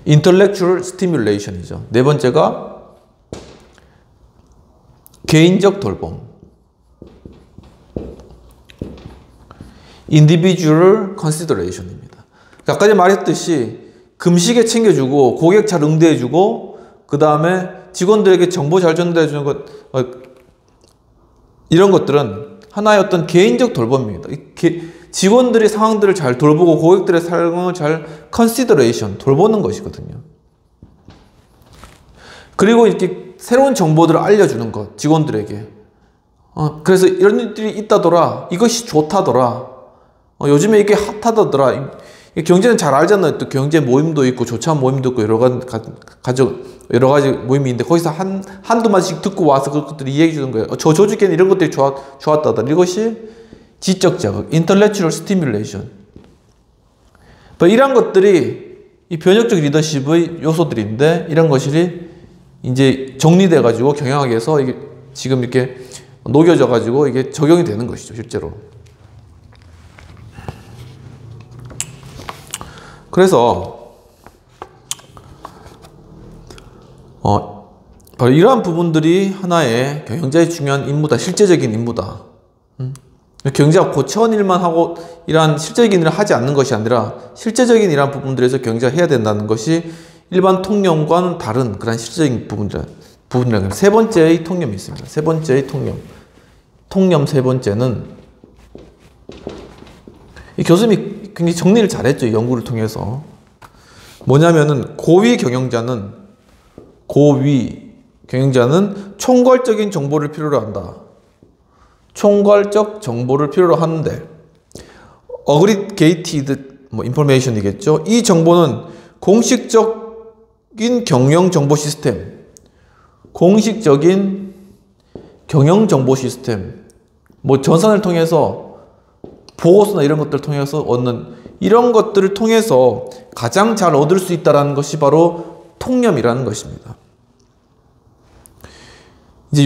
intellectual stimulation이죠. 네 번째가 개인적 돌봄, individual consideration입니다. 아까 전에 말했듯이 금식에 챙겨주고 고객 잘 응대해주고 그 다음에 직원들에게 정보 잘 전달해주는 것, 이런 것들은 하나의 어떤 개인적 돌봄입니다. 직원들의 상황들을 잘 돌보고 고객들의 상황을 잘 consideration, 돌보는 것이거든요. 그리고 이렇게 새로운 정보들을 알려주는 것, 직원들에게. 그래서 이런 일들이 있다더라, 이것이 좋다더라, 요즘에 이게 핫하다더라. 경제는 잘 알잖아요. 또 경제 모임도 있고 조찬 모임도 있고 여러 가지 모임이 있는데 거기서 한두 마디씩 듣고 와서 그것들을 이야기해 주는 거예요. 저 조직에는 이런 것들이 좋았다더라. 이것이 지적 자극, intellectual stimulation. 이런 것들이 이 변혁적 리더십의 요소들인데 이런 것이 이제 정리돼 가지고 경영학에서 이게 지금 이렇게 녹여져 가지고 이게 적용이 되는 것이죠, 실제로. 그래서 바로 이러한 부분들이 하나의 경영자의 중요한 임무다, 실제적인 임무다. 경제가 고차원 일만 하고 이러한 실제적인 일을 하지 않는 것이 아니라 실제적인 이러한 부분들에서 경제가 해야 된다는 것이 일반 통념과는 다른 그런 실제적인 부분이라는 세 번째의 통념이 있습니다. 세 번째의 통념 세 번째는 이 교수님이 굉장히 정리를 잘했죠. 이 연구를 통해서. 뭐냐면은 고위 경영자는 총괄적인 정보를 필요로 한다. 총괄적 정보를 필요로 하는데 aggregated information이겠죠. 이 정보는 공식적인 경영 정보 시스템, 전산을 통해서 보고서나 이런 것들을 통해서 얻는 이런 것들을 통해서 가장 잘 얻을 수 있다는 것이 바로 통념이라는 것입니다. 이제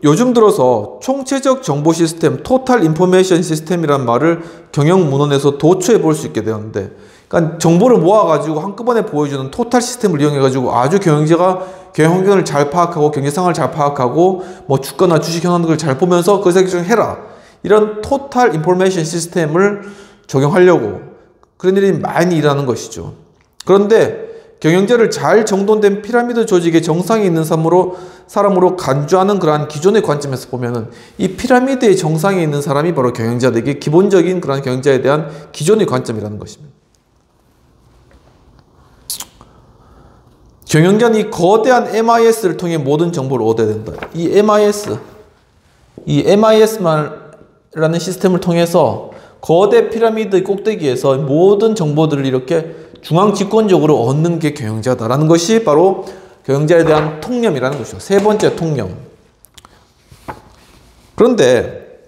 요즘 들어서 총체적 정보 시스템, 토탈 인포메이션 시스템이란 말을 경영 문헌에서 도출해 볼 수 있게 되었는데, 그러니까 정보를 모아가지고 한꺼번에 보여주는 토탈 시스템을 이용해가지고 아주 경영자가 경영 환경을 잘 파악하고 경제 상황을 잘 파악하고 뭐 주가나 주식 현황들을 잘 보면서 그 생각 해라. 이런 토탈 인포메이션 시스템을 적용하려고 그런 일이 많이 일어나는 것이죠. 그런데 경영자를 잘 정돈된 피라미드 조직의 정상에 있는 사람으로 간주하는 그러한 기존의 관점에서 보면은 이 피라미드의 정상에 있는 사람이 바로 경영자들에게 기본적인 그러한 경영자에 대한 기존의 관점이라는 것입니다. 경영자는 이 거대한 MIS를 통해 모든 정보를 얻어야 된다. 이 MIS라는 시스템을 통해서 거대 피라미드 꼭대기에서 모든 정보들을 이렇게 중앙 집권적으로 얻는 게 경영자다라는 것이 바로 경영자에 대한 통념이라는 것이죠. 세 번째 통념. 그런데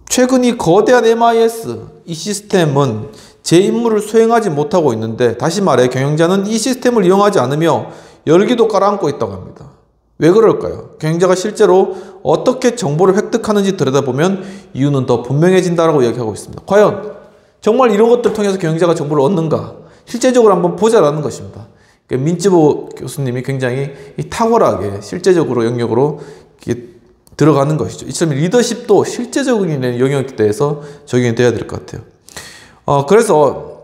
최근 이 거대한 MIS, 이 시스템은 제 임무를 수행하지 못하고 있는데, 다시 말해 경영자는 이 시스템을 이용하지 않으며 열기도 깔아앉고 있다고 합니다. 왜 그럴까요? 경영자가 실제로 어떻게 정보를 획득하는지 들여다보면 이유는 더 분명해진다고 이야기하고 있습니다. 과연 정말 이런 것들을 통해서 경영자가 정보를 얻는가? 실제적으로 한번 보자라는 것입니다. 민지보 교수님이 굉장히 탁월하게 실제적으로 영역으로 들어가는 것이죠. 이처럼 리더십도 실제적인 영역에 대해서 적용이 돼야 될 것 같아요. 그래서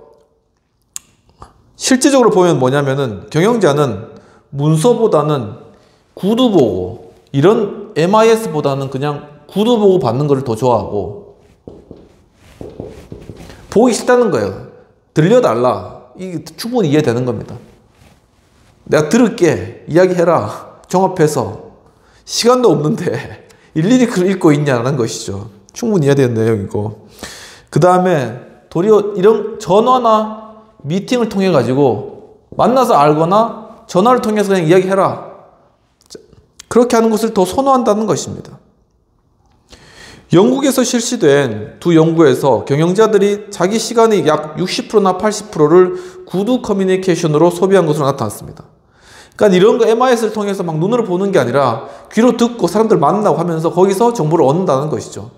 실제적으로 보면 뭐냐면은 경영자는 문서보다는 구두 보고, 이런 MIS보다는 그냥 구두 보고 받는 것을 더 좋아하고, 보기 싫다는 거예요. 들려달라. 이게 충분히 이해되는 겁니다. 내가 들을게. 이야기해라. 종합해서. 시간도 없는데 일일이 그걸 읽고 있냐는 것이죠. 충분히 이해되는 내용이고, 그 다음에 도리어 이런 전화나 미팅을 통해 가지고 만나서 알거나 전화를 통해서 그냥 이야기해라. 그렇게 하는 것을 더 선호한다는 것입니다. 영국에서 실시된 두 연구에서 경영자들이 자기 시간의 약 60%나 80%를 구두 커뮤니케이션으로 소비한 것으로 나타났습니다. 그러니까 이런 거 MIS를 통해서 막 눈으로 보는 게 아니라 귀로 듣고 사람들 만나고 하면서 거기서 정보를 얻는다는 것이죠.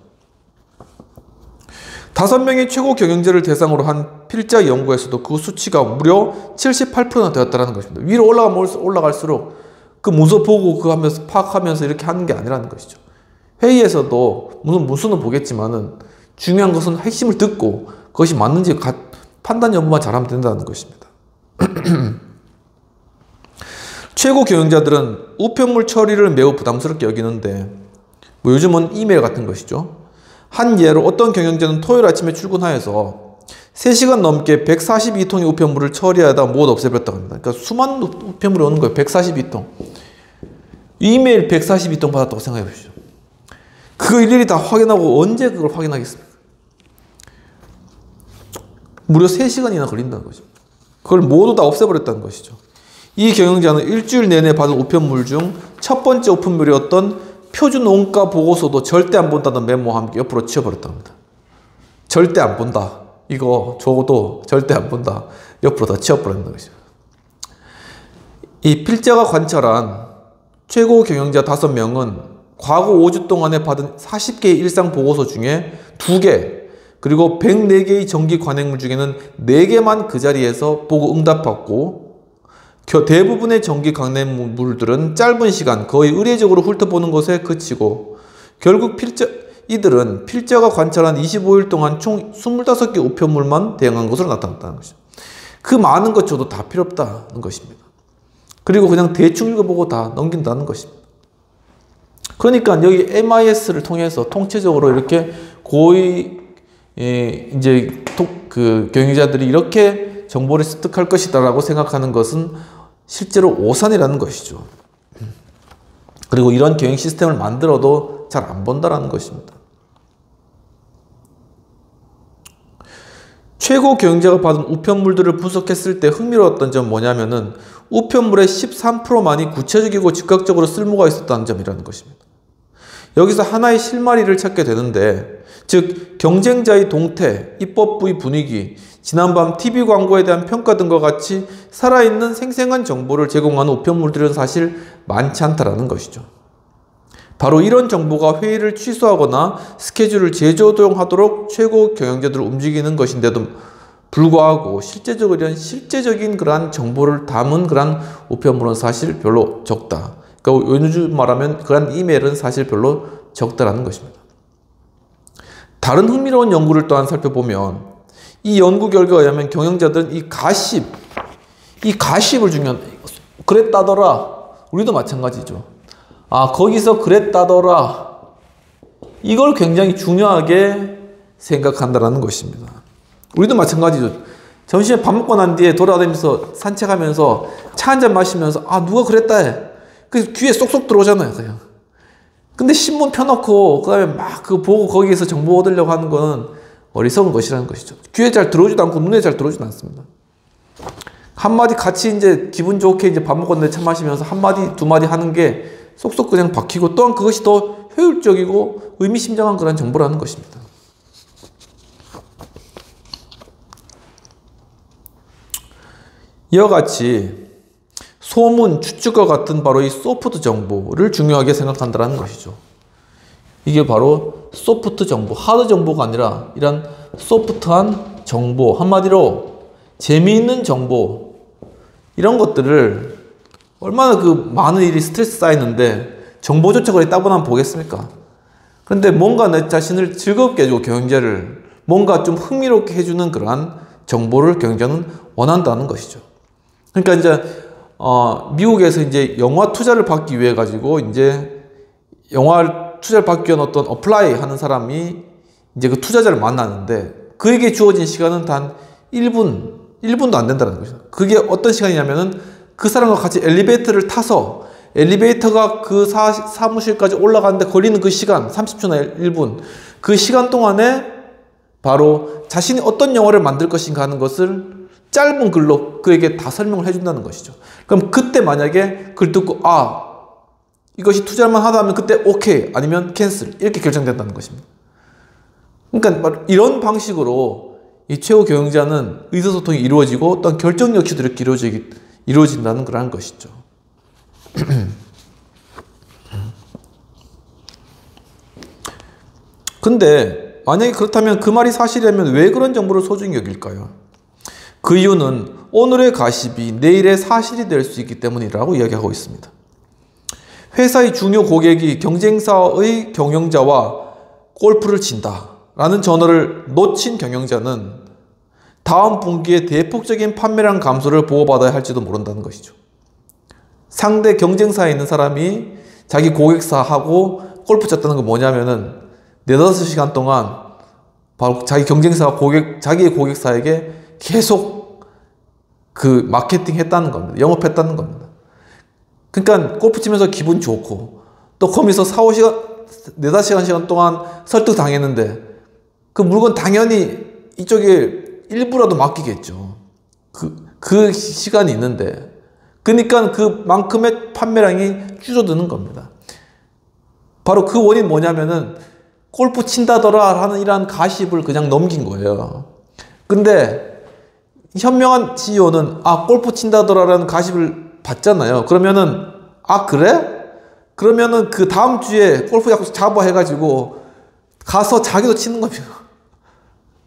5명의 최고 경영자를 대상으로 한 필자 연구에서도 그 수치가 무려 78%나 되었다는 것입니다. 위로 올라갈수록 그 문서 보고 그거 하면서 파악하면서 이렇게 하는 게 아니라는 것이죠. 회의에서도 물론 문서는 보겠지만은 중요한 것은 핵심을 듣고 그것이 맞는지 판단 여부만 잘하면 된다는 것입니다. 최고 경영자들은 우편물 처리를 매우 부담스럽게 여기는데, 뭐 요즘은 이메일 같은 것이죠. 한 예로 어떤 경영자는 토요일 아침에 출근하여서 3시간 넘게 142통의 우편물을 처리하다 모두 없애버렸다고 합니다. 그러니까 수많은 우편물이 오는 거예요. 142통. 이메일 142통 받았다고 생각해 보시죠. 그거 일일이 다 확인하고 언제 그걸 확인하겠습니까? 무려 3시간이나 걸린다는 거죠. 그걸 모두 다 없애버렸다는 것이죠. 이 경영자는 일주일 내내 받은 우편물 중 첫 번째 우편물이었던 표준 원가 보고서도 절대 안 본다는 메모와 함께 옆으로 치워버렸다고 합니다. 절대 안 본다. 이거 적어도 절대 안 본다. 옆으로 다 치워버렸는 거죠. 이 필자가 관찰한 최고 경영자 5명은 과거 5주 동안에 받은 40개의 일상 보고서 중에 2개, 그리고 104개의 정기 관행물 중에는 4개만 그 자리에서 보고 응답받고, 대부분의 정기 관행물들은 짧은 시간, 거의 의례적으로 훑어보는 것에 그치고, 결국 이들은 필자가 관찰한 25일 동안 총 25개 우편물만 대응한 것으로 나타났다는 것이죠. 그 많은 것 줘도 다 필요 없다는 것입니다. 그리고 그냥 대충 읽어보고 다 넘긴다는 것입니다. 그러니까 여기 MIS를 통해서 통체적으로 이렇게 그 경영자들이 이렇게 정보를 습득할 것이다라고 생각하는 것은 실제로 오산이라는 것이죠. 그리고 이런 경영 시스템을 만들어도 잘 안 본다라는 것입니다. 최고 경영자가 받은 우편물들을 분석했을 때 흥미로웠던 점은 뭐냐면은 우편물의 13%만이 구체적이고 즉각적으로 쓸모가 있었다는 점이라는 것입니다. 여기서 하나의 실마리를 찾게 되는데, 즉 경쟁자의 동태, 입법부의 분위기, 지난밤 TV 광고에 대한 평가 등과 같이 살아있는 생생한 정보를 제공하는 우편물들은 사실 많지 않다라는 것이죠. 바로 이런 정보가 회의를 취소하거나 스케줄을 재조정하도록 최고 경영자들을 움직이는 것인데도 불구하고 실제적인 그러한 정보를 담은 그러한 우편물은 사실 별로 적다. 그러니까 요즘 말하면 그러한 이메일은 사실 별로 적다라는 것입니다. 다른 흥미로운 연구를 또한 살펴보면 이 연구 결과에 의하면 경영자들은 이 가십을 중요한, 그랬다더라. 우리도 마찬가지죠. 아, 거기서 그랬다더라. 이걸 굉장히 중요하게 생각한다는 것입니다. 우리도 마찬가지죠. 점심에 밥 먹고 난 뒤에 돌아다니면서 산책하면서 차 한잔 마시면서 아, 누가 그랬다 해. 그 귀에 쏙쏙 들어오잖아요, 그냥. 근데 신문 펴놓고 그다음에 막 그거 보고 거기에서 정보 얻으려고 하는 거는 어리석은 것이라는 것이죠. 귀에 잘 들어오지도 않고 눈에 잘 들어오지도 않습니다. 한마디 같이 이제 기분 좋게 이제 밥 먹고 차 마시면서 한마디 두 마디 하는 게 쏙쏙 그냥 박히고 또한 그것이 더 효율적이고 의미심장한 그런 정보라는 것입니다. 이와 같이 소문, 추측과 같은 바로 이 소프트 정보를 중요하게 생각한다는 것이죠. 이게 바로 소프트 정보, 하드 정보가 아니라 이런 소프트한 정보, 한마디로 재미있는 정보, 이런 것들을 얼마나 그 많은 일이 스트레스 쌓이는데 정보조차 그래 따분하면 보겠습니까? 그런데 뭔가 내 자신을 즐겁게 해주고 경영자를 뭔가 좀 흥미롭게 해주는 그러한 정보를 경영자는 원한다는 것이죠. 그러니까 이제 미국에서 이제 영화 투자를 받기 위해 가지고 이제 영화 투자를 받기 위한 어떤 어플라이 하는 사람이 이제 그 투자자를 만나는데 그에게 주어진 시간은 단 1분도 안 된다는 거죠. 그게 어떤 시간이냐면은 그 사람과 같이 엘리베이터를 타서 엘리베이터가 그 사무실까지 올라가는데 걸리는 그 시간 30초나 1분, 그 시간 동안에 바로 자신이 어떤 영화를 만들 것인가 하는 것을 짧은 글로 그에게 다 설명을 해준다는 것이죠. 그럼 그때 만약에 글 듣고 아, 이것이 투자만 하다 하면 그때 오케이 아니면 캔슬 이렇게 결정된다는 것입니다. 그러니까 이런 방식으로 이 최고 경영자는 의사소통이 이루어지고 또한 결정 역시도 이렇게 이루어진다는 그런 것이죠. 근데 만약에 그렇다면 그 말이 사실이라면 왜 그런 정보를 소중히 여길까요? 그 이유는 오늘의 가십이 내일의 사실이 될 수 있기 때문이라고 이야기하고 있습니다. 회사의 중요 고객이 경쟁사의 경영자와 골프를 친다 라는 전화를 놓친 경영자는 다음 분기에 대폭적인 판매량 감소를 보고받아야 할지도 모른다는 것이죠. 상대 경쟁사에 있는 사람이 자기 고객사하고 골프 쳤다는 건 뭐냐면은 4-5시간 동안 바로 자기 경쟁사와 자기의 고객사에게 계속 그 마케팅 했다는 겁니다. 영업했다는 겁니다. 그러니까 골프 치면서 기분 좋고 또 거기서 4-5시간 동안 설득 당했는데 그 물건 당연히 이쪽에 일부라도 맡기겠죠. 그 시간이 있는데 그러니까 그만큼의 판매량이 줄어드는 겁니다. 바로 그 원인 뭐냐면은 골프 친다더라 하는 이러한 가십을 그냥 넘긴 거예요. 근데 현명한 CEO는 아, 골프 친다더라라는 가십을 받잖아요. 그러면은 아, 그래? 그러면은 그 다음 주에 골프 약속 잡아 해가지고 가서 자기도 치는 겁니다.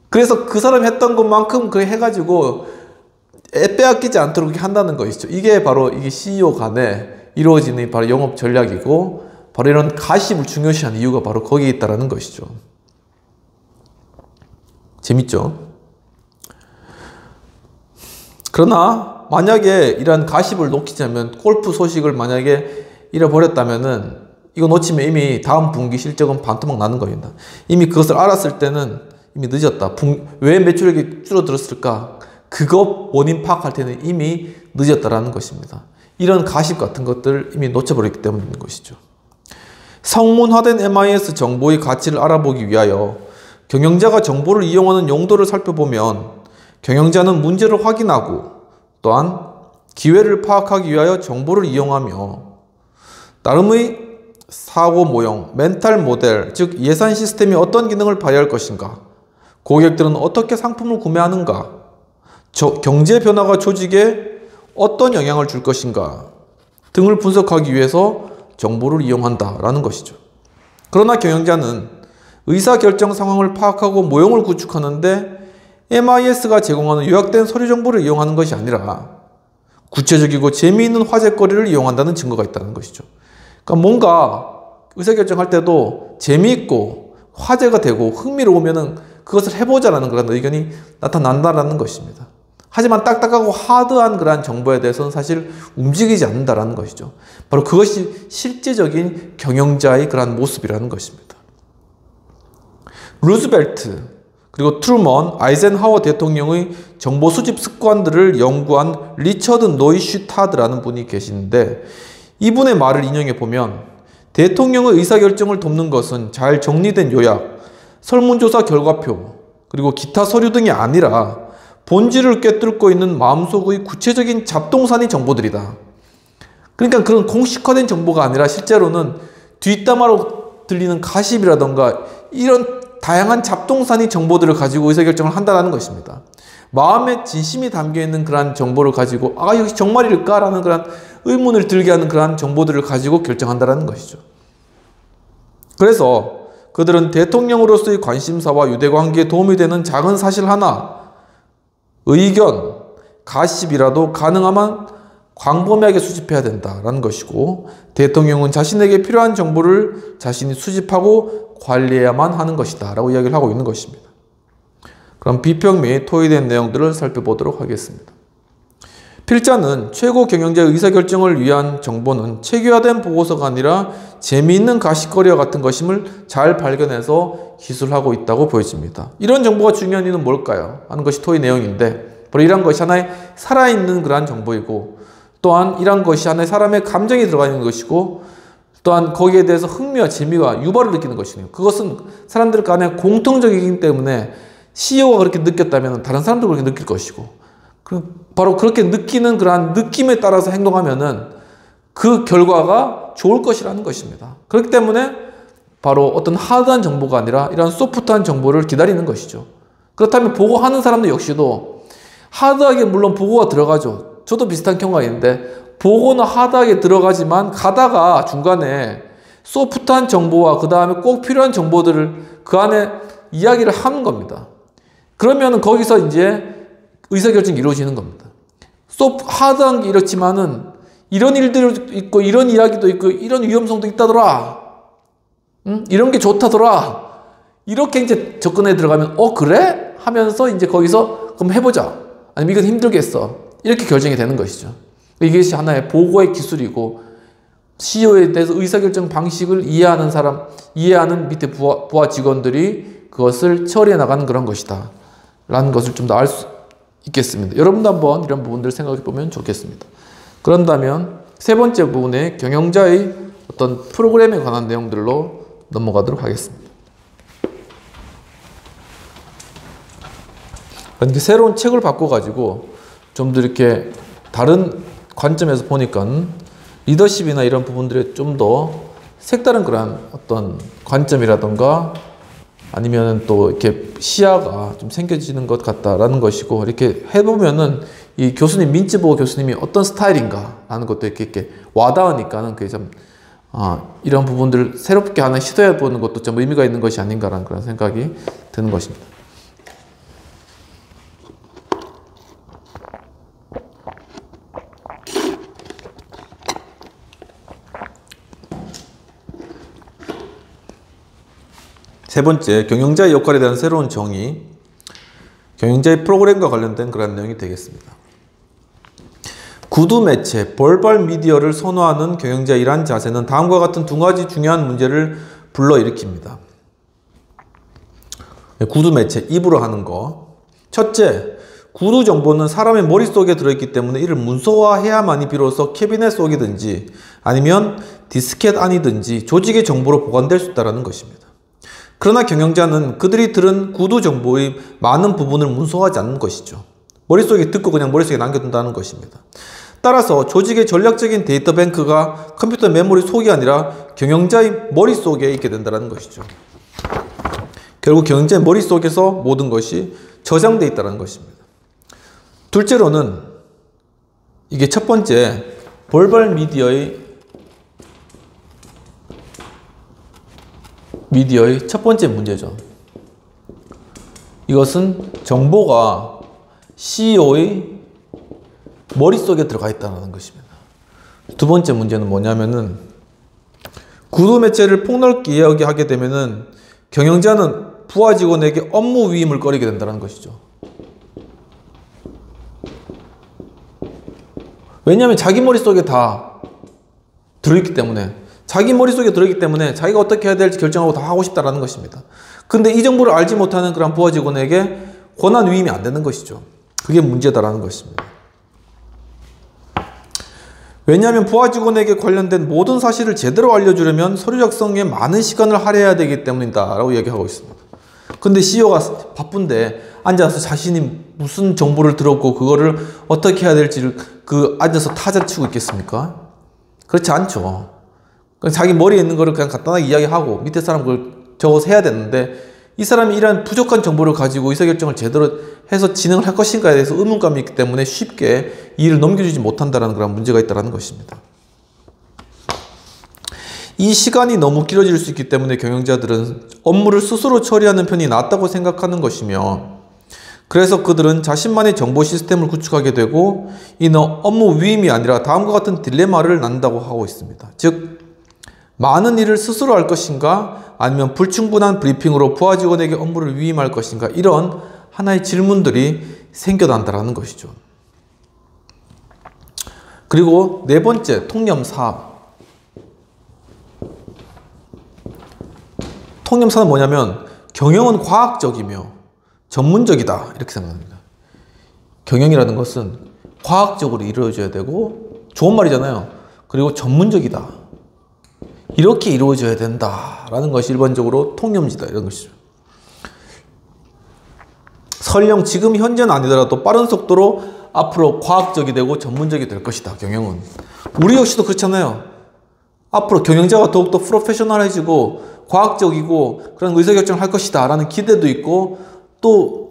그래서 그 사람이 했던 것만큼 그 해가지고 빼앗기지 않도록 그렇게 한다는 것이죠. 이게 바로 이게 CEO 간에 이루어지는 바로 영업 전략이고 바로 이런 가십을 중요시하는 이유가 바로 거기에 있다는 것이죠. 재밌죠? 그러나 만약에 이런 가십을 놓치자면 골프 소식을 만약에 잃어버렸다면은 이거 놓치면 이미 다음 분기 실적은 반토막 나는 겁니다. 이미 그것을 알았을 때는 이미 늦었다. 왜 매출액이 줄어들었을까? 그거 원인 파악할 때는 이미 늦었다라는 것입니다. 이런 가십 같은 것들 이미 놓쳐버렸기 때문인 것이죠. 성문화된 MIS 정보의 가치를 알아보기 위하여 경영자가 정보를 이용하는 용도를 살펴보면 경영자는 문제를 확인하고 또한 기회를 파악하기 위하여 정보를 이용하며 나름의 사고 모형, 멘탈 모델, 즉 예산 시스템이 어떤 기능을 발휘할 것인가, 고객들은 어떻게 상품을 구매하는가, 경제 변화가 조직에 어떤 영향을 줄 것인가 등을 분석하기 위해서 정보를 이용한다라는 것이죠. 그러나 경영자는 의사결정 상황을 파악하고 모형을 구축하는데 MIS가 제공하는 요약된 서류 정보를 이용하는 것이 아니라 구체적이고 재미있는 화제거리를 이용한다는 증거가 있다는 것이죠. 그러니까 뭔가 의사결정할 때도 재미있고 화제가 되고 흥미로우면은 그것을 해보자라는 그런 의견이 나타난다라는 것입니다. 하지만 딱딱하고 하드한 그러한 정보에 대해서는 사실 움직이지 않는다라는 것이죠. 바로 그것이 실제적인 경영자의 그러한 모습이라는 것입니다. 루즈벨트, 그리고 트루먼, 아이젠하워 대통령의 정보 수집 습관들을 연구한 리처드 노이슈타드라는 분이 계시는데 이분의 말을 인용해 보면 대통령의 의사결정을 돕는 것은 잘 정리된 요약, 설문조사 결과표, 그리고 기타 서류 등이 아니라 본질을 꿰뚫고 있는 마음속의 구체적인 잡동사니 정보들이다. 그러니까 그런 공식화된 정보가 아니라 실제로는 뒷담화로 들리는 가십이라던가 이런 다양한 잡동사니 정보들을 가지고 의사결정을 한다는 것입니다. 마음에 진심이 담겨있는 그러한 정보를 가지고 이것이 정말일까? 라는 그런 의문을 들게 하는 그러한 정보들을 가지고 결정한다는 것이죠. 그래서 그들은 대통령으로서의 관심사와 유대관계에 도움이 되는 작은 사실 하나, 의견, 가십이라도 가능하면 광범위하게 수집해야 된다라는 것이고 대통령은 자신에게 필요한 정보를 자신이 수집하고 관리해야만 하는 것이다 라고 이야기를 하고 있는 것입니다. 그럼 비평 및 토의된 내용들을 살펴보도록 하겠습니다. 필자는 최고 경영자의 의사결정을 위한 정보는 체계화된 보고서가 아니라 재미있는 가십거리와 같은 것임을 잘 발견해서 기술하고 있다고 보여집니다. 이런 정보가 중요한 이유는 뭘까요? 하는 것이 토의 내용인데 바로 이런 것이 하나의 살아있는 그러한 정보이고 또한 이런 것이 하나의 사람의 감정이 들어가 있는 것이고 또한 거기에 대해서 흥미와 재미와 유발을 느끼는 것이네요. 그것은 사람들 간에 공통적이기 때문에 CEO가 그렇게 느꼈다면 다른 사람도 그렇게 느낄 것이고 바로 그렇게 느끼는 그러한 느낌에 따라서 행동하면은 그 결과가 좋을 것이라는 것입니다. 그렇기 때문에 바로 어떤 하드한 정보가 아니라 이런 소프트한 정보를 기다리는 것이죠. 그렇다면 보고하는 사람도 역시도 하드하게 물론 보고가 들어가죠. 저도 비슷한 경우가 있는데 보고는 하드하게 들어가지만 가다가 중간에 소프트한 정보와 그 다음에 꼭 필요한 정보들을 그 안에 이야기를 하는 겁니다. 그러면 거기서 이제 의사결정이 이루어지는 겁니다. 하드한 게 이렇지만은 이런 일들도 있고 이런 이야기도 있고 이런 위험성도 있다더라. 이런 게 좋다더라. 이렇게 이제 접근해 들어가면 그래? 하면서 이제 거기서 그럼 해보자. 아니면 이건 힘들겠어. 이렇게 결정이 되는 것이죠. 이것이 하나의 보고의 기술이고 CEO에 대해서 의사결정 방식을 이해하는 사람, 이해하는 밑에 부하 직원들이 그것을 처리해 나가는 그런 것이다. 라는 것을 좀 더 알 수 있겠습니다. 여러분도 한번 이런 부분들을 생각해 보면 좋겠습니다. 그런다면 세 번째 부분의 경영자의 어떤 프로그램에 관한 내용들로 넘어가도록 하겠습니다. 이렇게 새로운 책을 바꿔가지고 좀 더 이렇게 다른 관점에서 보니까 리더십이나 이런 부분들에 좀 더 색다른 그런 어떤 관점이라던가 아니면 또 이렇게 시야가 좀 생겨지는 것 같다라는 것이고 이렇게 해보면은 이 교수님, 민츠보 교수님이 어떤 스타일인가 라는 것도 이렇게 와닿으니까는 그게 좀 이런 부분들을 새롭게 하나 시도해 보는 것도 좀 의미가 있는 것이 아닌가라는 그런 생각이 드는 것입니다. 세 번째, 경영자의 역할에 대한 새로운 정의, 경영자의 프로그램과 관련된 그런 내용이 되겠습니다. 구두 매체, 벌벌 미디어를 선호하는 경영자의 이러한 자세는 다음과 같은 두 가지 중요한 문제를 불러일으킵니다. 구두 매체, 입으로 하는 거. 첫째, 구두 정보는 사람의 머릿속에 들어있기 때문에 이를 문서화해야만이 비로소 캐비넷 속이든지 아니면 디스켓 안이든지 조직의 정보로 보관될 수 있다는 것입니다. 그러나 경영자는 그들이 들은 구두 정보의 많은 부분을 문서화하지 않는 것이죠. 머릿속에 듣고 그냥 머릿속에 남겨둔다는 것입니다. 따라서 조직의 전략적인 데이터 뱅크가 컴퓨터 메모리 속이 아니라 경영자의 머릿속에 있게 된다는 것이죠. 결국 경영자의 머릿속에서 모든 것이 저장되어 있다는 것입니다. 둘째로는 이게 첫 번째 벌벌 미디어의 첫 번째 문제죠. 이것은 정보가 CEO의 머릿속에 들어가 있다는 것입니다. 두 번째 문제는 뭐냐면은 구도 매체를 폭넓게 이야기하게 되면은 경영자는 부하 직원에게 업무 위임을 꺼리게 된다는 것이죠. 왜냐하면 자기 머릿속에 다 들어있기 때문에 자기가 어떻게 해야 될지 결정하고 다 하고 싶다라는 것입니다. 근데 이 정보를 알지 못하는 그런 부하 직원에게 권한 위임이 안 되는 것이죠. 그게 문제다라는 것입니다. 왜냐하면 부하 직원에게 관련된 모든 사실을 제대로 알려주려면 서류 작성에 많은 시간을 할애해야 되기 때문이다 라고 얘기하고 있습니다. 근데 CEO가 바쁜데 앉아서 자신이 무슨 정보를 들었고 그거를 어떻게 해야 될지를 앉아서 타자를 치고 있겠습니까? 그렇지 않죠. 자기 머리에 있는 거를 그냥 간단하게 이야기하고 밑에 사람 그걸 적어서 해야 되는데 이 사람이 이러한 부족한 정보를 가지고 의사결정을 제대로 해서 진행을 할 것인가에 대해서 의문감이 있기 때문에 쉽게 일을 넘겨주지 못한다는 그런 문제가 있다는 것입니다. 이 시간이 너무 길어질 수 있기 때문에 경영자들은 업무를 스스로 처리하는 편이 낫다고 생각하는 것이며 그래서 그들은 자신만의 정보 시스템을 구축하게 되고 이는 업무 위임이 아니라 다음과 같은 딜레마를 낳는다고 하고 있습니다. 즉 많은 일을 스스로 할 것인가 아니면 불충분한 브리핑으로 부하 직원에게 업무를 위임할 것인가 이런 하나의 질문들이 생겨난다는 것이죠. 그리고 네 번째 통념 4. 통념 4는 뭐냐면 경영은 과학적이며 전문적이다 이렇게 생각합니다. 경영이라는 것은 과학적으로 이루어져야 되고 좋은 말이잖아요. 그리고 전문적이다. 이렇게 이루어져야 된다라는 것이 일반적으로 통념지다 이런 것이죠. 설령 지금 현재는 아니더라도 빠른 속도로 앞으로 과학적이 되고 전문적이 될 것이다. 경영은. 우리 역시도 그렇잖아요. 앞으로 경영자가 더욱더 프로페셔널해지고 과학적이고 그런 의사결정을 할 것이다 라는 기대도 있고 또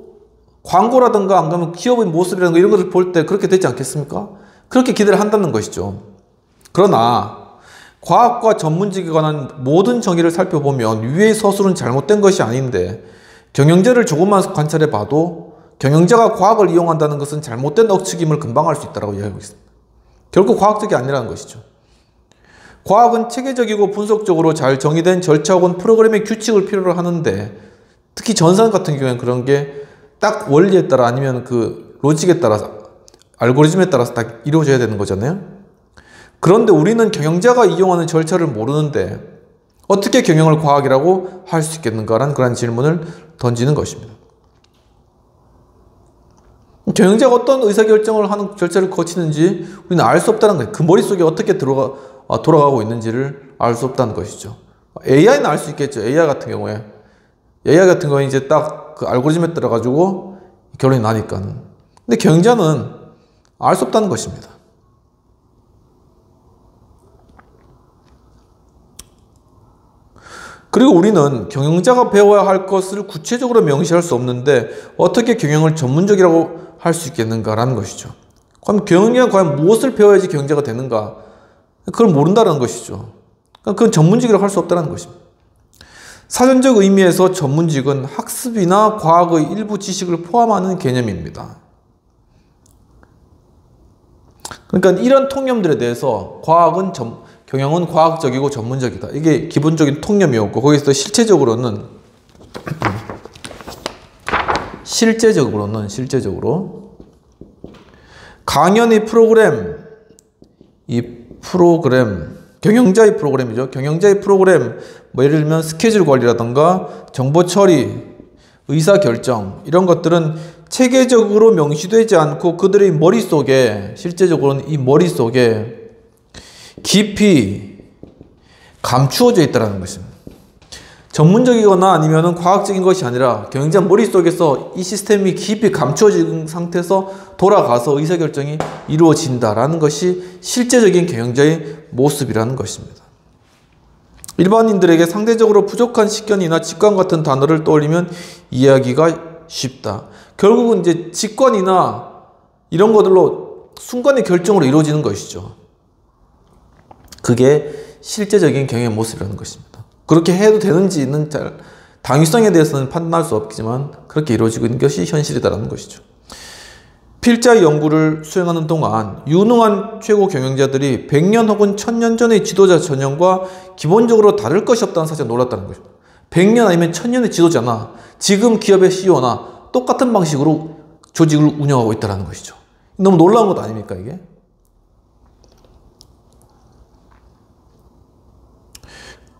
광고라든가 안 그러면 기업의 모습이라든가 이런 것을 볼 때 그렇게 되지 않겠습니까? 그렇게 기대를 한다는 것이죠. 그러나 과학과 전문직에 관한 모든 정의를 살펴보면 위의 서술은 잘못된 것이 아닌데 경영자를 조금만 관찰해 봐도 경영자가 과학을 이용한다는 것은 잘못된 억측임을 금방 알 수 있다고 이야기하고 있습니다. 결국 과학적이 아니라는 것이죠. 과학은 체계적이고 분석적으로 잘 정의된 절차 혹은 프로그램의 규칙을 필요로 하는데 특히 전산 같은 경우에는 그런 게 딱 원리에 따라 아니면 그 로직에 따라서 알고리즘에 따라서 딱 이루어져야 되는 거잖아요. 그런데 우리는 경영자가 이용하는 절차를 모르는데 어떻게 경영을 과학이라고 할 수 있겠는가라는 그런 질문을 던지는 것입니다. 경영자가 어떤 의사결정을 하는 절차를 거치는지 우리는 알 수 없다는 거예요. 그 머릿속에 어떻게 돌아가고 있는지를 알 수 없다는 것이죠. AI는 알 수 있겠죠. AI 같은 경우에 이제 딱 그 알고리즘에 따라 가지고 결론이 나니까는. 근데 경영자는 알 수 없다는 것입니다. 그리고 우리는 경영자가 배워야 할 것을 구체적으로 명시할 수 없는데 어떻게 경영을 전문적이라고 할 수 있겠는가라는 것이죠. 그럼 경영자가 과연 무엇을 배워야지 경영자가 되는가? 그걸 모른다는 것이죠. 그건 전문직이라고 할 수 없다는 것입니다. 사전적 의미에서 전문직은 학습이나 과학의 일부 지식을 포함하는 개념입니다. 그러니까 이런 통념들에 대해서 경영은 과학적이고 전문적이다. 이게 기본적인 통념이었고 거기서 실제적으로 강연의 프로그램, 경영자의 프로그램이죠. 경영자의 프로그램, 예를 들면 스케줄 관리라든가 정보 처리, 의사결정 이런 것들은 체계적으로 명시되지 않고 그들의 머릿속에 실제적으로는 이 머릿속에 깊이 감추어져 있다는 것입니다. 전문적이거나 아니면 과학적인 것이 아니라 경영자 머릿속에서 이 시스템이 깊이 감추어진 상태에서 돌아가서 의사결정이 이루어진다라는 것이 실제적인 경영자의 모습이라는 것입니다. 일반인들에게 상대적으로 부족한 식견이나 직관 같은 단어를 떠올리면 이해하기가 쉽다. 결국은 이제 직관이나 이런 것들로 순간의 결정으로 이루어지는 것이죠. 그게 실제적인 경영의 모습이라는 것입니다. 그렇게 해도 되는지는 잘 당위성에 대해서는 판단할 수 없지만 그렇게 이루어지고 있는 것이 현실이다라는 것이죠. 필자 연구를 수행하는 동안 유능한 최고 경영자들이 100년 혹은 1000년 전의 지도자 전형과 기본적으로 다를 것이 없다는 사실에 놀랐다는 거죠. 100년 아니면 1000년의 지도자나 지금 기업의 CEO나 똑같은 방식으로 조직을 운영하고 있다는 것이죠. 너무 놀라운 것 아닙니까, 이게?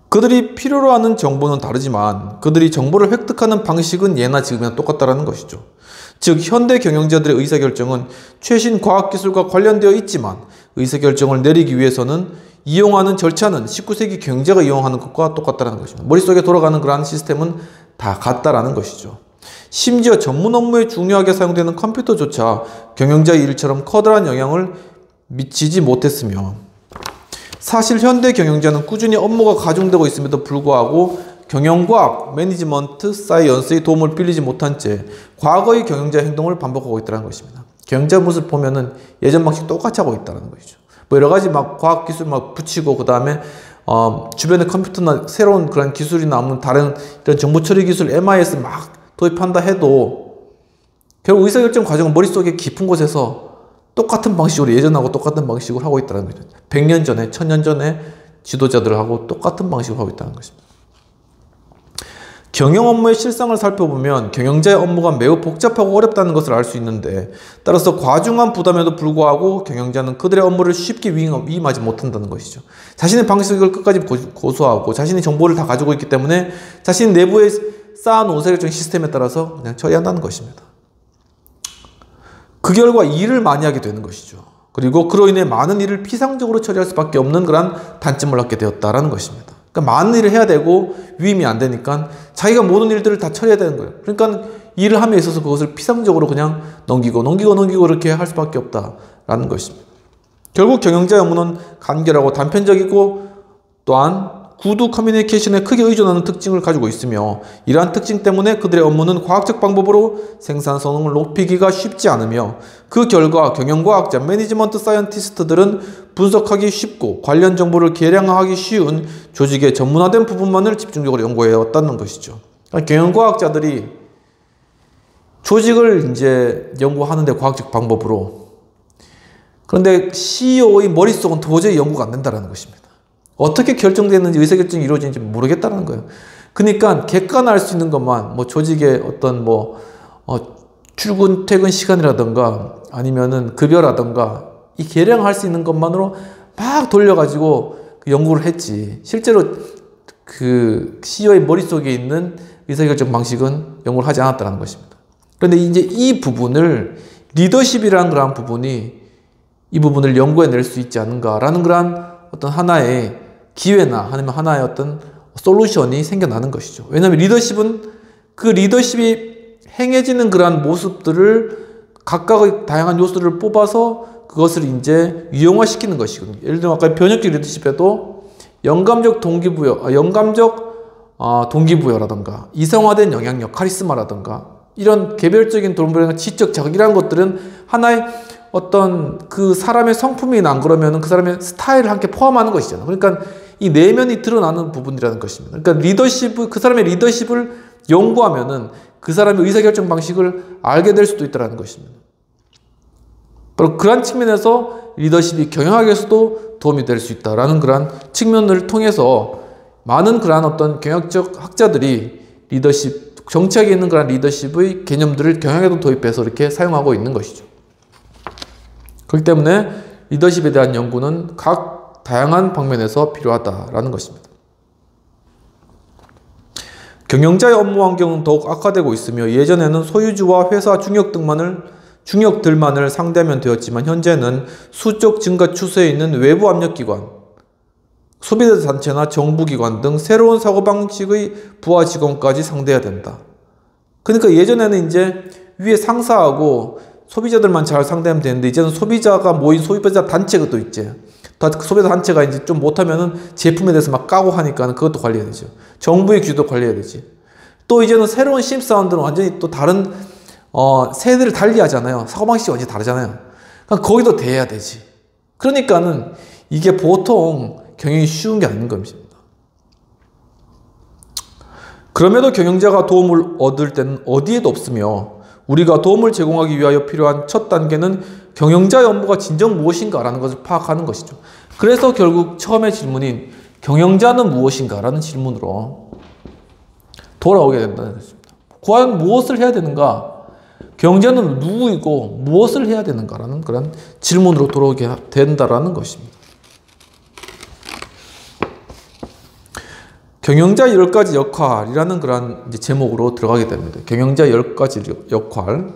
그들이 필요로 하는 정보는 다르지만 그들이 정보를 획득하는 방식은 예나 지금이나 똑같다는 것이죠. 즉 현대 경영자들의 의사결정은 최신 과학기술과 관련되어 있지만 의사결정을 내리기 위해서는 이용하는 절차는 19세기 경제가 이용하는 것과 똑같다는 것입니다. 머릿속에 돌아가는 그러한 시스템은 다 같다라는 것이죠. 심지어 전문 업무에 중요하게 사용되는 컴퓨터조차 경영자의 일처럼 커다란 영향을 미치지 못했으며 사실 현대 경영자는 꾸준히 업무가 가중되고 있음에도 불구하고 경영과학, 매니지먼트, 사이언스의 도움을 빌리지 못한 채 과거의 경영자의 행동을 반복하고 있다는 것입니다. 경영자 모습을 보면은 예전 방식 똑같이 하고 있다는 것이죠. 뭐 여러 가지 막 과학기술 막 붙이고 그 다음에 주변에 컴퓨터나 새로운 그런 기술이나 아니면 다른 이런 정보처리 기술 MIS 막 도입한다 해도 결국 의사결정 과정은 머릿속에 깊은 곳에서 똑같은 방식으로 예전하고 똑같은 방식으로 하고 있다는 거죠. 100년 전에 1000년 전에 지도자들하고 똑같은 방식으로 하고 있다는 것입니다. 경영 업무의 실상을 살펴보면 경영자의 업무가 매우 복잡하고 어렵다는 것을 알 수 있는데 따라서 과중한 부담에도 불구하고 경영자는 그들의 업무를 쉽게 위임하지 못한다는 것이죠. 자신의 방식을 끝까지 고수하고 자신의 정보를 다 가지고 있기 때문에 자신 내부에 쌓아놓은 의사결정 시스템에 따라서 그냥 처리한다는 것입니다. 그 결과 일을 많이 하게 되는 것이죠. 그리고 그로 인해 많은 일을 피상적으로 처리할 수밖에 없는 그런 단점을 갖게 되었다는 것입니다. 그러니까 많은 일을 해야 되고 위임이 안 되니까 자기가 모든 일들을 다 처리해야 되는 거예요. 그러니까 일을 함에 있어서 그것을 피상적으로 그냥 넘기고 그렇게 할 수밖에 없다라는 것입니다. 결국 경영자의 업무는 간결하고 단편적이고 또한 구두 커뮤니케이션에 크게 의존하는 특징을 가지고 있으며 이러한 특징 때문에 그들의 업무는 과학적 방법으로 생산 성능을 높이기가 쉽지 않으며 그 결과 경영과학자, 매니지먼트 사이언티스트들은 분석하기 쉽고 관련 정보를 계량하기 쉬운 조직의 전문화된 부분만을 집중적으로 연구해 왔다는 것이죠. 그러니까 경영과학자들이 조직을 이제 연구하는데 과학적 방법으로 그런데 CEO의 머릿속은 도저히 연구가 안 된다는 것입니다. 어떻게 결정됐는지 의사결정이 이루어지는지 모르겠다는 거예요. 그러니까 객관할 수 있는 것만 뭐 조직의 어떤 출근 퇴근 시간이라든가 아니면은 급여라든가 이 계량할 수 있는 것만으로 막 돌려가지고 연구를 했지 실제로 그 CEO의 머릿속에 있는 의사결정 방식은 연구를 하지 않았다는 것입니다. 그런데 이제 이 부분을 리더십이라는 그런 부분이 이 부분을 연구해낼 수 있지 않은가라는 그런 어떤 하나의 기회나 아니면 하나의 어떤 솔루션이 생겨나는 것이죠. 왜냐하면 리더십은 그 리더십이 행해지는 그러한 모습들을 각각의 다양한 요소를 뽑아서 그것을 이제 유형화시키는 것이거든요. 예를 들면 아까 변혁적 리더십에도 영감적 동기부여라든가 이성화된 영향력, 카리스마라든가 이런 개별적인 동물의 지적 자극이라는 것들은 하나의 어떤 그 사람의 성품이나 안 그러면 그 사람의 스타일을 함께 포함하는 것이잖아요. 그러니까 이 내면이 드러나는 부분이라는 것입니다. 그러니까 그 사람의 리더십을 연구하면은 그 사람의 의사결정 방식을 알게 될 수도 있다는 것입니다. 바로 그러한 측면에서 리더십이 경영학에서도 도움이 될 수 있다라는 그러한 측면을 통해서 많은 그러한 어떤 경영학 학자들이 리더십, 정치학에 있는 그러한 리더십의 개념들을 경영학에도 도입해서 이렇게 사용하고 있는 것이죠. 그렇기 때문에 리더십에 대한 연구는 각 다양한 방면에서 필요하다라는 것입니다. 경영자의 업무 환경은 더욱 악화되고 있으며 예전에는 소유주와 회사 중역들만을 상대하면 되었지만 현재는 수적 증가 추세에 있는 외부 압력기관, 소비자 단체나 정부기관 등 새로운 사고방식의 부하 직원까지 상대해야 된다. 그러니까 예전에는 이제 위에 상사하고 소비자들만 잘 상대하면 되는데 이제는 소비자가 모인 소비자 단체가 또 있지. 소비자 단체가 이제 좀 못하면은 제품에 대해서 막 까고 하니까 그것도 관리해야 되죠. 정부의 규제도 관리해야 되지. 또 이제는 새로운 신입사원들은 완전히 또 다른 세대를 달리 하잖아요. 사고방식이 완전히 다르잖아요. 그러니까 거기도 대해야 되지. 그러니까는 이게 보통 경영이 쉬운 게 아닌 겁니다. 그럼에도 경영자가 도움을 얻을 때는 어디에도 없으며 우리가 도움을 제공하기 위하여 필요한 첫 단계는 경영자의 업무가 진정 무엇인가 라는 것을 파악하는 것이죠. 그래서 결국 처음의 질문인 경영자는 무엇인가 라는 질문으로 돌아오게 된다는 것입니다. 과연 무엇을 해야 되는가? 경영자는 누구이고 무엇을 해야 되는가 라는 그런 질문으로 돌아오게 된다라는 것입니다. 경영자 10가지 역할이라는 그런 제목으로 들어가게 됩니다. 경영자 10가지 역할.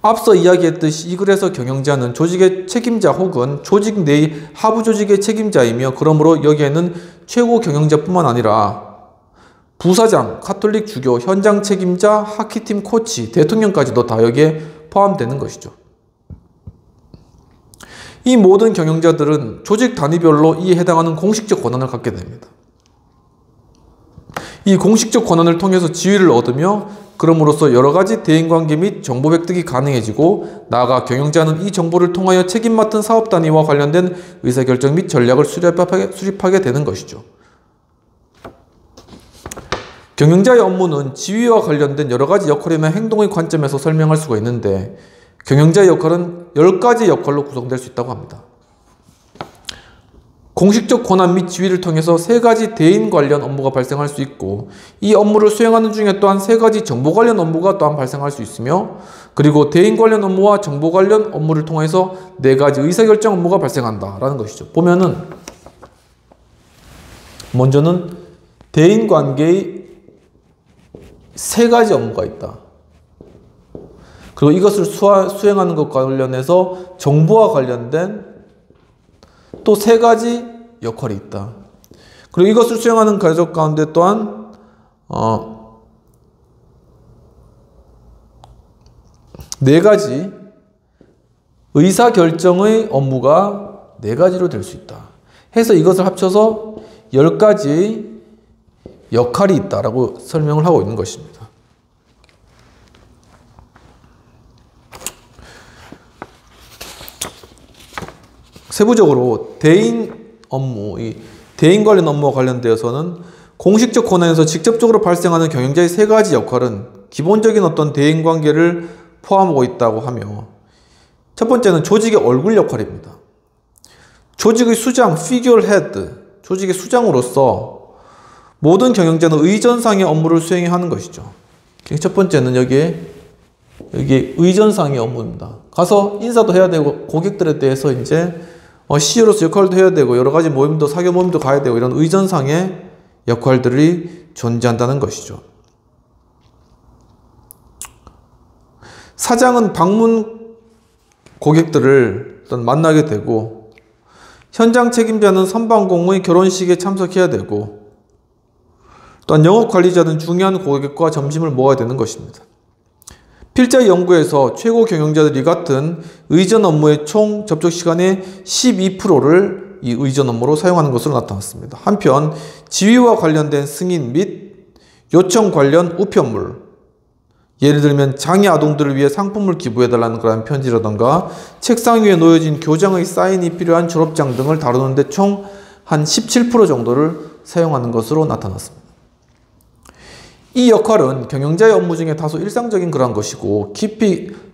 앞서 이야기했듯이 이 글에서 경영자는 조직의 책임자 혹은 조직 내의 하부 조직의 책임자이며 그러므로 여기에는 최고 경영자뿐만 아니라 부사장, 카톨릭 주교, 현장 책임자, 하키팀 코치, 대통령까지도 다 여기에 포함되는 것이죠. 이 모든 경영자들은 조직 단위별로 이에 해당하는 공식적 권한을 갖게 됩니다. 이 공식적 권한을 통해서 지위를 얻으며 그럼으로써 여러가지 대인관계 및 정보 획득이 가능해지고 나아가 경영자는 이 정보를 통하여 책임 맡은 사업 단위와 관련된 의사결정 및 전략을 수립하게 되는 것이죠. 경영자의 업무는 지위와 관련된 여러가지 역할이나 행동의 관점에서 설명할 수가 있는데 경영자의 역할은 10가지 역할로 구성될 수 있다고 합니다. 공식적 권한 및 지위를 통해서 3가지 대인 관련 업무가 발생할 수 있고 이 업무를 수행하는 중에 또한 3가지 정보 관련 업무가 또한 발생할 수 있으며 그리고 대인 관련 업무와 정보 관련 업무를 통해서 4가지 의사결정 업무가 발생한다라는 것이죠. 보면은 먼저는 대인 관계의 3가지 업무가 있다. 그리고 이것을 수행하는 것과 관련해서 정보와 관련된 또 3가지 역할이 있다. 그리고 이것을 수행하는 가족 가운데 또한 4가지 의사결정의 업무가 4가지로 될 수 있다. 해서 이것을 합쳐서 10가지 역할이 있다라고 설명을 하고 있는 것입니다. 세부적으로 대인 업무, 이 대인 관련 업무와 관련되어서는 공식적 권한에서 직접적으로 발생하는 경영자의 3가지 역할은 기본적인 어떤 대인 관계를 포함하고 있다고 하며 첫 번째는 조직의 얼굴 역할입니다. 조직의 수장, figurehead, 조직의 수장으로서 모든 경영자는 의전상의 업무를 수행해야 하는 것이죠. 첫 번째는 여기에 의전상의 업무입니다. 가서 인사도 해야 되고 고객들에 대해서 이제 CEO로서 역할도 해야 되고 여러 가지 모임도 사교 모임도 가야 되고 이런 의전상의 역할들이 존재한다는 것이죠. 사장은 방문 고객들을 일단 만나게 되고 현장 책임자는 선방공의 결혼식에 참석해야 되고 또한 영업관리자는 중요한 고객과 점심을 먹어야 되는 것입니다. 필자 연구에서 최고 경영자들이 같은 의전 업무의 총 접촉 시간의 12%를 이 의전 업무로 사용하는 것으로 나타났습니다. 한편 지위와 관련된 승인 및 요청 관련 우편물, 예를 들면 장애 아동들을 위해 상품을 기부해달라는 그런 편지라던가 책상 위에 놓여진 교장의 사인이 필요한 졸업장 등을 다루는데 총 한 17% 정도를 사용하는 것으로 나타났습니다. 이 역할은 경영자의 업무 중에 다소 일상적인 그런 것이고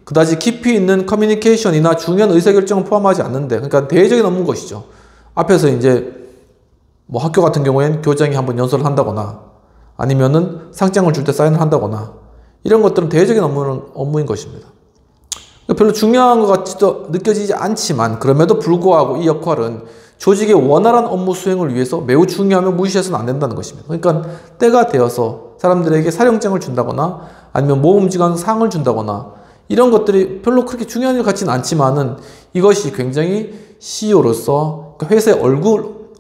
그다지 깊이 있는 커뮤니케이션이나 중요한 의사결정을 포함하지 않는데 그러니까 대외적인 업무인 것이죠. 앞에서 이제 뭐 학교 같은 경우에는 교장이 한번 연설을 한다거나 아니면은 상장을 줄 때 사인을 한다거나 이런 것들은 대외적인 업무인 것입니다. 별로 중요한 것 같지도 느껴지지 않지만 그럼에도 불구하고 이 역할은 조직의 원활한 업무 수행을 위해서 매우 중요하며 무시해서는 안 된다는 것입니다. 그러니까 때가 되어서 사람들에게 사령장을 준다거나 아니면 모범직원 상을 준다거나 이런 것들이 별로 그렇게 중요한 것 같지는 않지만은 이것이 굉장히 CEO로서 회사의 얼굴,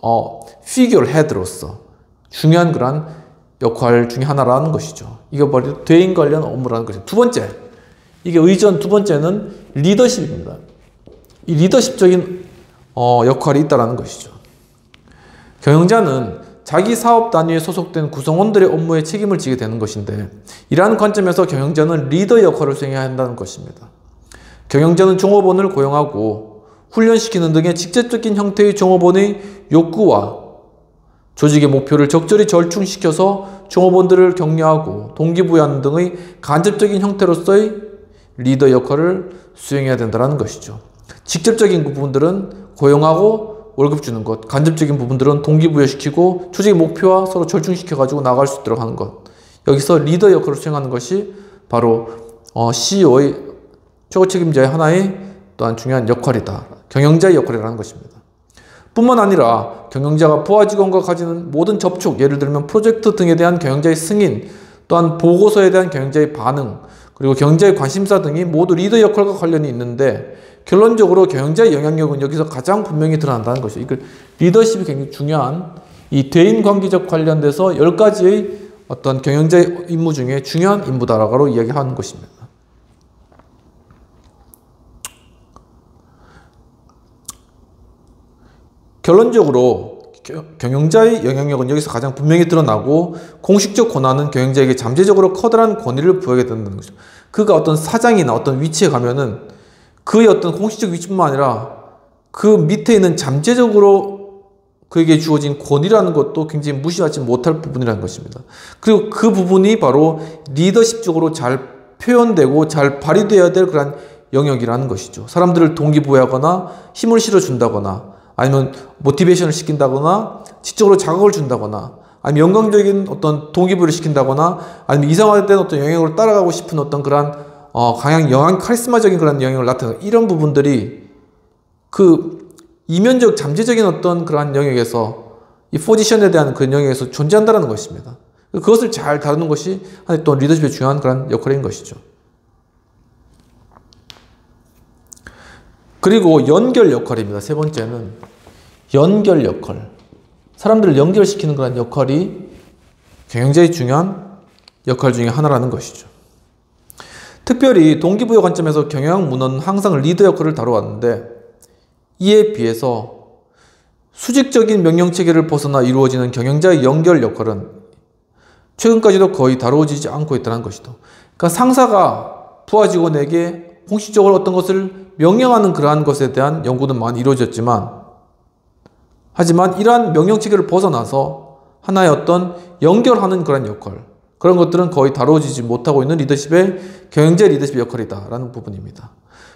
figurehead로서 중요한 그런 역할 중에 하나라는 것이죠. 이거 바로 대인 관련 업무라는 것이죠. 두 번째, 이게 의전 두 번째는 리더십입니다. 이 리더십적인 역할이 있다는 것이죠. 경영자는 자기 사업 단위에 소속된 구성원들의 업무에 책임을 지게 되는 것인데, 이러한 관점에서 경영자는 리더 역할을 수행해야 한다는 것입니다. 경영자는 종업원을 고용하고 훈련시키는 등의 직접적인 형태의 종업원의 욕구와 조직의 목표를 적절히 절충시켜서 종업원들을 격려하고 동기부여하는 등의 간접적인 형태로서의 리더 역할을 수행해야 된다는 것이죠. 직접적인 부분들은 고용하고 월급 주는 것, 간접적인 부분들은 동기부여시키고 조직의 목표와 서로 절충시켜가지고 나갈 수 있도록 하는 것. 여기서 리더 역할을 수행하는 것이 바로 CEO의 최고 책임자의 하나의 또한 중요한 역할이다. 경영자의 역할이라는 것입니다. 뿐만 아니라 경영자가 부하 직원과 가지는 모든 접촉, 예를 들면 프로젝트 등에 대한 경영자의 승인, 또한 보고서에 대한 경영자의 반응, 그리고 경영자의 관심사 등이 모두 리더 역할과 관련이 있는데, 결론적으로 경영자의 영향력은 여기서 가장 분명히 드러난다는 것이죠. 이걸 리더십이 굉장히 중요한 이 대인관계적 관련돼서 10가지의 어떤 경영자의 임무 중에 중요한 임무다라고 이야기하는 것입니다. 결론적으로 경영자의 영향력은 여기서 가장 분명히 드러나고, 공식적 권한은 경영자에게 잠재적으로 커다란 권위를 부여하게 된다는 것이죠. 그가 어떤 사장이나 어떤 위치에 가면은 그의 어떤 공식적 위치뿐만 아니라 그 밑에 있는 잠재적으로 그에게 주어진 권위라는 것도 굉장히 무시하지 못할 부분이라는 것입니다. 그리고 그 부분이 바로 리더십적으로 잘 표현되고 잘 발휘되어야 될 그런 영역이라는 것이죠. 사람들을 동기부여하거나 힘을 실어준다거나, 아니면 모티베이션을 시킨다거나, 지적으로 자극을 준다거나, 아니면 영광적인 어떤 동기부여를 시킨다거나, 아니면 이상화된 어떤 영역으로 따라가고 싶은 어떤 그런 카리스마적인 그런 영역을 나타내는 이런 부분들이 그 이면적 잠재적인 어떤 그러한 영역에서, 이 포지션에 대한 그 영역에서 존재한다는 것입니다. 그것을 잘 다루는 것이 또 리더십의 중요한 그런 역할인 것이죠. 그리고 연결 역할입니다. 세 번째는 연결 역할. 사람들을 연결시키는 그런 역할이 경영자의 중요한 역할 중에 하나라는 것이죠. 특별히 동기부여 관점에서 경영 문헌은 항상 리더 역할을 다루었는데, 이에 비해서 수직적인 명령체계를 벗어나 이루어지는 경영자의 연결 역할은 최근까지도 거의 다루어지지 않고 있다는 것이죠. 그러니까 상사가 부하 직원에게 공식적으로 어떤 것을 명령하는 그러한 것에 대한 연구는 많이 이루어졌지만, 하지만 이러한 명령체계를 벗어나서 하나의 어떤 연결하는 그런 역할, 그런 것들은 거의 다루어지지 못하고 있는 경영자의 리더십의 역할이다라는 부분입니다.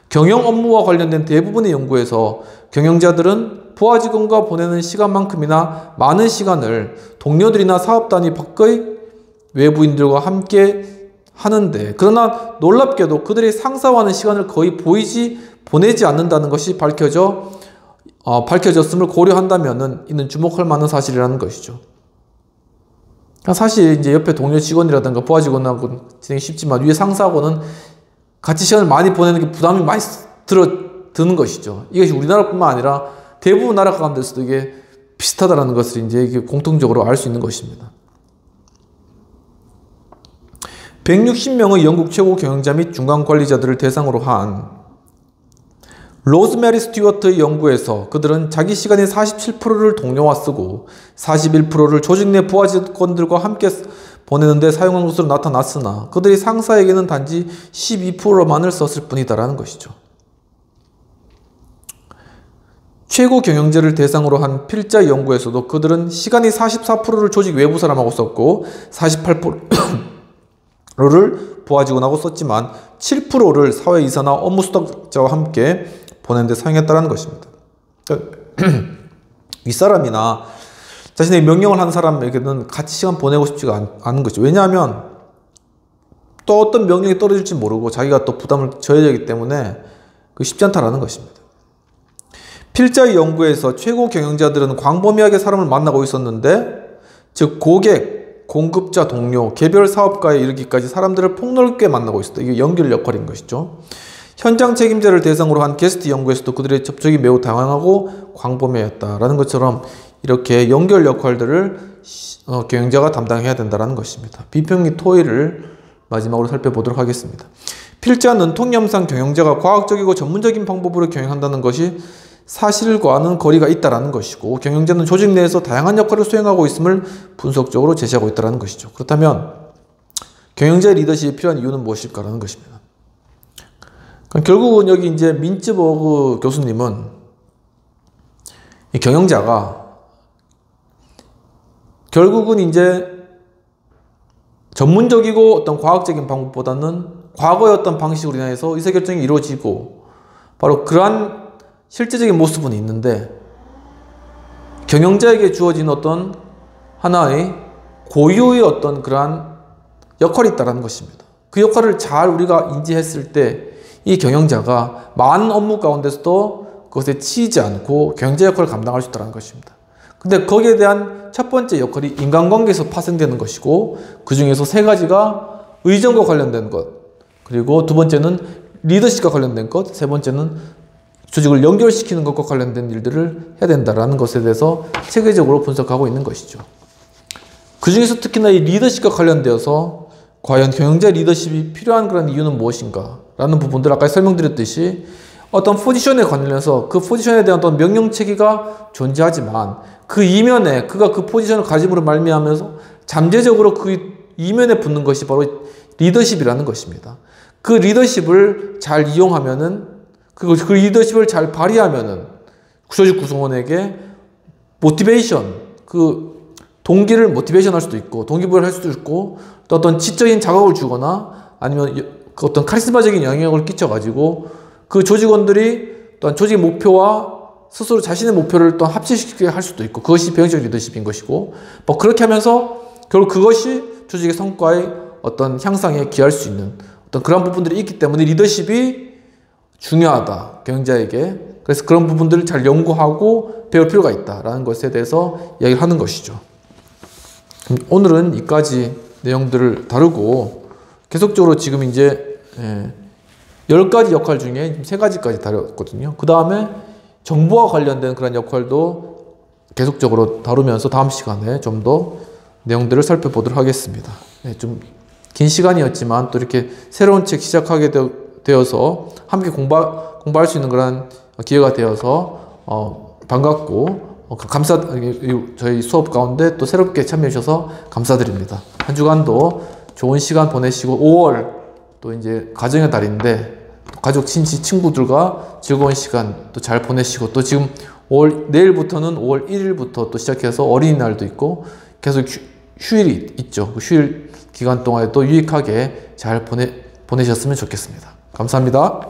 경영 업무와 관련된 대부분의 연구에서 경영자들은 부하 직원과 보내는 시간만큼이나 많은 시간을 동료들이나 사업 단위 밖의 외부인들과 함께 하는데, 그러나 놀랍게도 그들의 상사와는 시간을 거의 보내지 않는다는 것이 밝혀졌음을 고려한다면은 이는 주목할 만한 사실이라는 것이죠. 사실 이제 옆에 동료 직원이라든가 부하 직원하고는 진행이 쉽지만, 위에 상사하고는 같이 시간을 많이 보내는 게 부담이 많이 드는 것이죠. 이것이 우리나라뿐만 아니라 대부분 나라 가운데서도 이게 비슷하다는 것을 이제 이게 공통적으로 알 수 있는 것입니다. 160명의 영국 최고 경영자 및 중간 관리자들을 대상으로 한 로즈메리 스튜어트의 연구에서 그들은 자기 시간의 47%를 동료와 쓰고 41%를 조직 내 부하 직원들과 함께 보내는데 사용한 것으로 나타났으나, 그들이 상사에게는 단지 12%만을 썼을 뿐이다라는 것이죠. 최고 경영자를 대상으로 한 필자 연구에서도 그들은 시간의 44%를 조직 외부 사람하고 썼고 48%를 부하 직원하고 썼지만 7%를 사회이사나 업무 수탁자와 함께 보내는데 사용했다는 것입니다. 윗사람이나 자신의 명령을 한 사람에게는 같이 시간 보내고 싶지가 않은 것이죠. 왜냐하면 또 어떤 명령이 떨어질지 모르고 자기가 또 부담을 져야 되기 때문에 쉽지 않다라는 것입니다. 필자의 연구에서 최고 경영자들은 광범위하게 사람을 만나고 있었는데, 즉 고객, 공급자, 동료, 개별 사업가에 이르기까지 사람들을 폭넓게 만나고 있었다. 이게 연결 역할인 것이죠. 현장 책임자를 대상으로 한 게스트 연구에서도 그들의 접촉이 매우 다양하고 광범위했다라는 것처럼 이렇게 연결 역할들을 경영자가 담당해야 된다는 것입니다. 비평 및 토의를 마지막으로 살펴보도록 하겠습니다. 필자는 통념상 경영자가 과학적이고 전문적인 방법으로 경영한다는 것이 사실과는 거리가 있다는 것이고 경영자는 조직 내에서 다양한 역할을 수행하고 있음을 분석적으로 제시하고 있다는 것이죠. 그렇다면 경영자의 리더십이 필요한 이유는 무엇일까라는 것입니다. 결국은 여기 이제 민츠버그 교수님은 이 경영자가 결국은 이제 전문적이고 어떤 과학적인 방법보다는 과거의 어떤 방식으로 인해서 의사결정이 이루어지고 바로 그러한 실제적인 모습은 있는데 경영자에게 주어진 어떤 하나의 고유의 어떤 그러한 역할이 있다는 것입니다. 그 역할을 잘 우리가 인지했을 때 이 경영자가 많은 업무 가운데서도 그것에 치이지 않고 경영자 역할을 감당할 수 있다는 것입니다. 근데 거기에 대한 첫 번째 역할이 인간관계에서 파생되는 것이고 그 중에서 세 가지가 의정과 관련된 것, 그리고 두 번째는 리더십과 관련된 것, 세 번째는 조직을 연결시키는 것과 관련된 일들을 해야 된다는 것에 대해서 체계적으로 분석하고 있는 것이죠. 그 중에서 특히나 이 리더십과 관련되어서 과연 경영자 리더십이 필요한 그런 이유는 무엇인가 라는 부분들 아까 설명드렸듯이 어떤 포지션에 관련해서 그 포지션에 대한 어떤 명령체계가 존재하지만 그 이면에 그가 그 포지션을 가짐으로 말미암아서 잠재적으로 그 이면에 붙는 것이 바로 리더십이라는 것입니다. 그 리더십을 잘 이용하면은 그 리더십을 잘 발휘하면은 조직 구성원에게 모티베이션, 그 동기를 모티베이션 할 수도 있고 동기부여를 할 수도 있고 또 어떤 지적인 자극을 주거나 아니면 그 어떤 카리스마적인 영향력을 끼쳐가지고 그 조직원들이 또한 조직의 목표와 스스로 자신의 목표를 또 합치시키게 할 수도 있고 그것이 병행적 리더십인 것이고 뭐 그렇게 하면서 결국 그것이 조직의 성과의 어떤 향상에 기여할 수 있는 어떤 그런 부분들이 있기 때문에 리더십이 중요하다 경영자에게. 그래서 그런 부분들을 잘 연구하고 배울 필요가 있다라는 것에 대해서 이야기를 하는 것이죠. 오늘은 이까지 내용들을 다루고 계속적으로 지금 이제 10가지 역할 중에 3가지까지 다뤘거든요. 그 다음에 정보와 관련된 그런 역할도 계속적으로 다루면서 다음 시간에 좀 더 내용들을 살펴보도록 하겠습니다. 좀 긴 시간이었지만 또 이렇게 새로운 책 시작하게 되어서 함께 공부할 수 있는 그런 기회가 되어서 반갑고 저희 수업 가운데 또 새롭게 참여해 주셔서 감사드립니다. 한 주간도 좋은 시간 보내시고 5월 또 이제 가정의 달인데 가족, 친지, 친구들과 즐거운 시간 또 잘 보내시고 또 지금 내일부터는 5월 1일부터 또 시작해서 어린이날도 있고 계속 휴일이 있죠. 그 휴일 기간 동안에 또 유익하게 잘 보내셨으면 좋겠습니다. 감사합니다.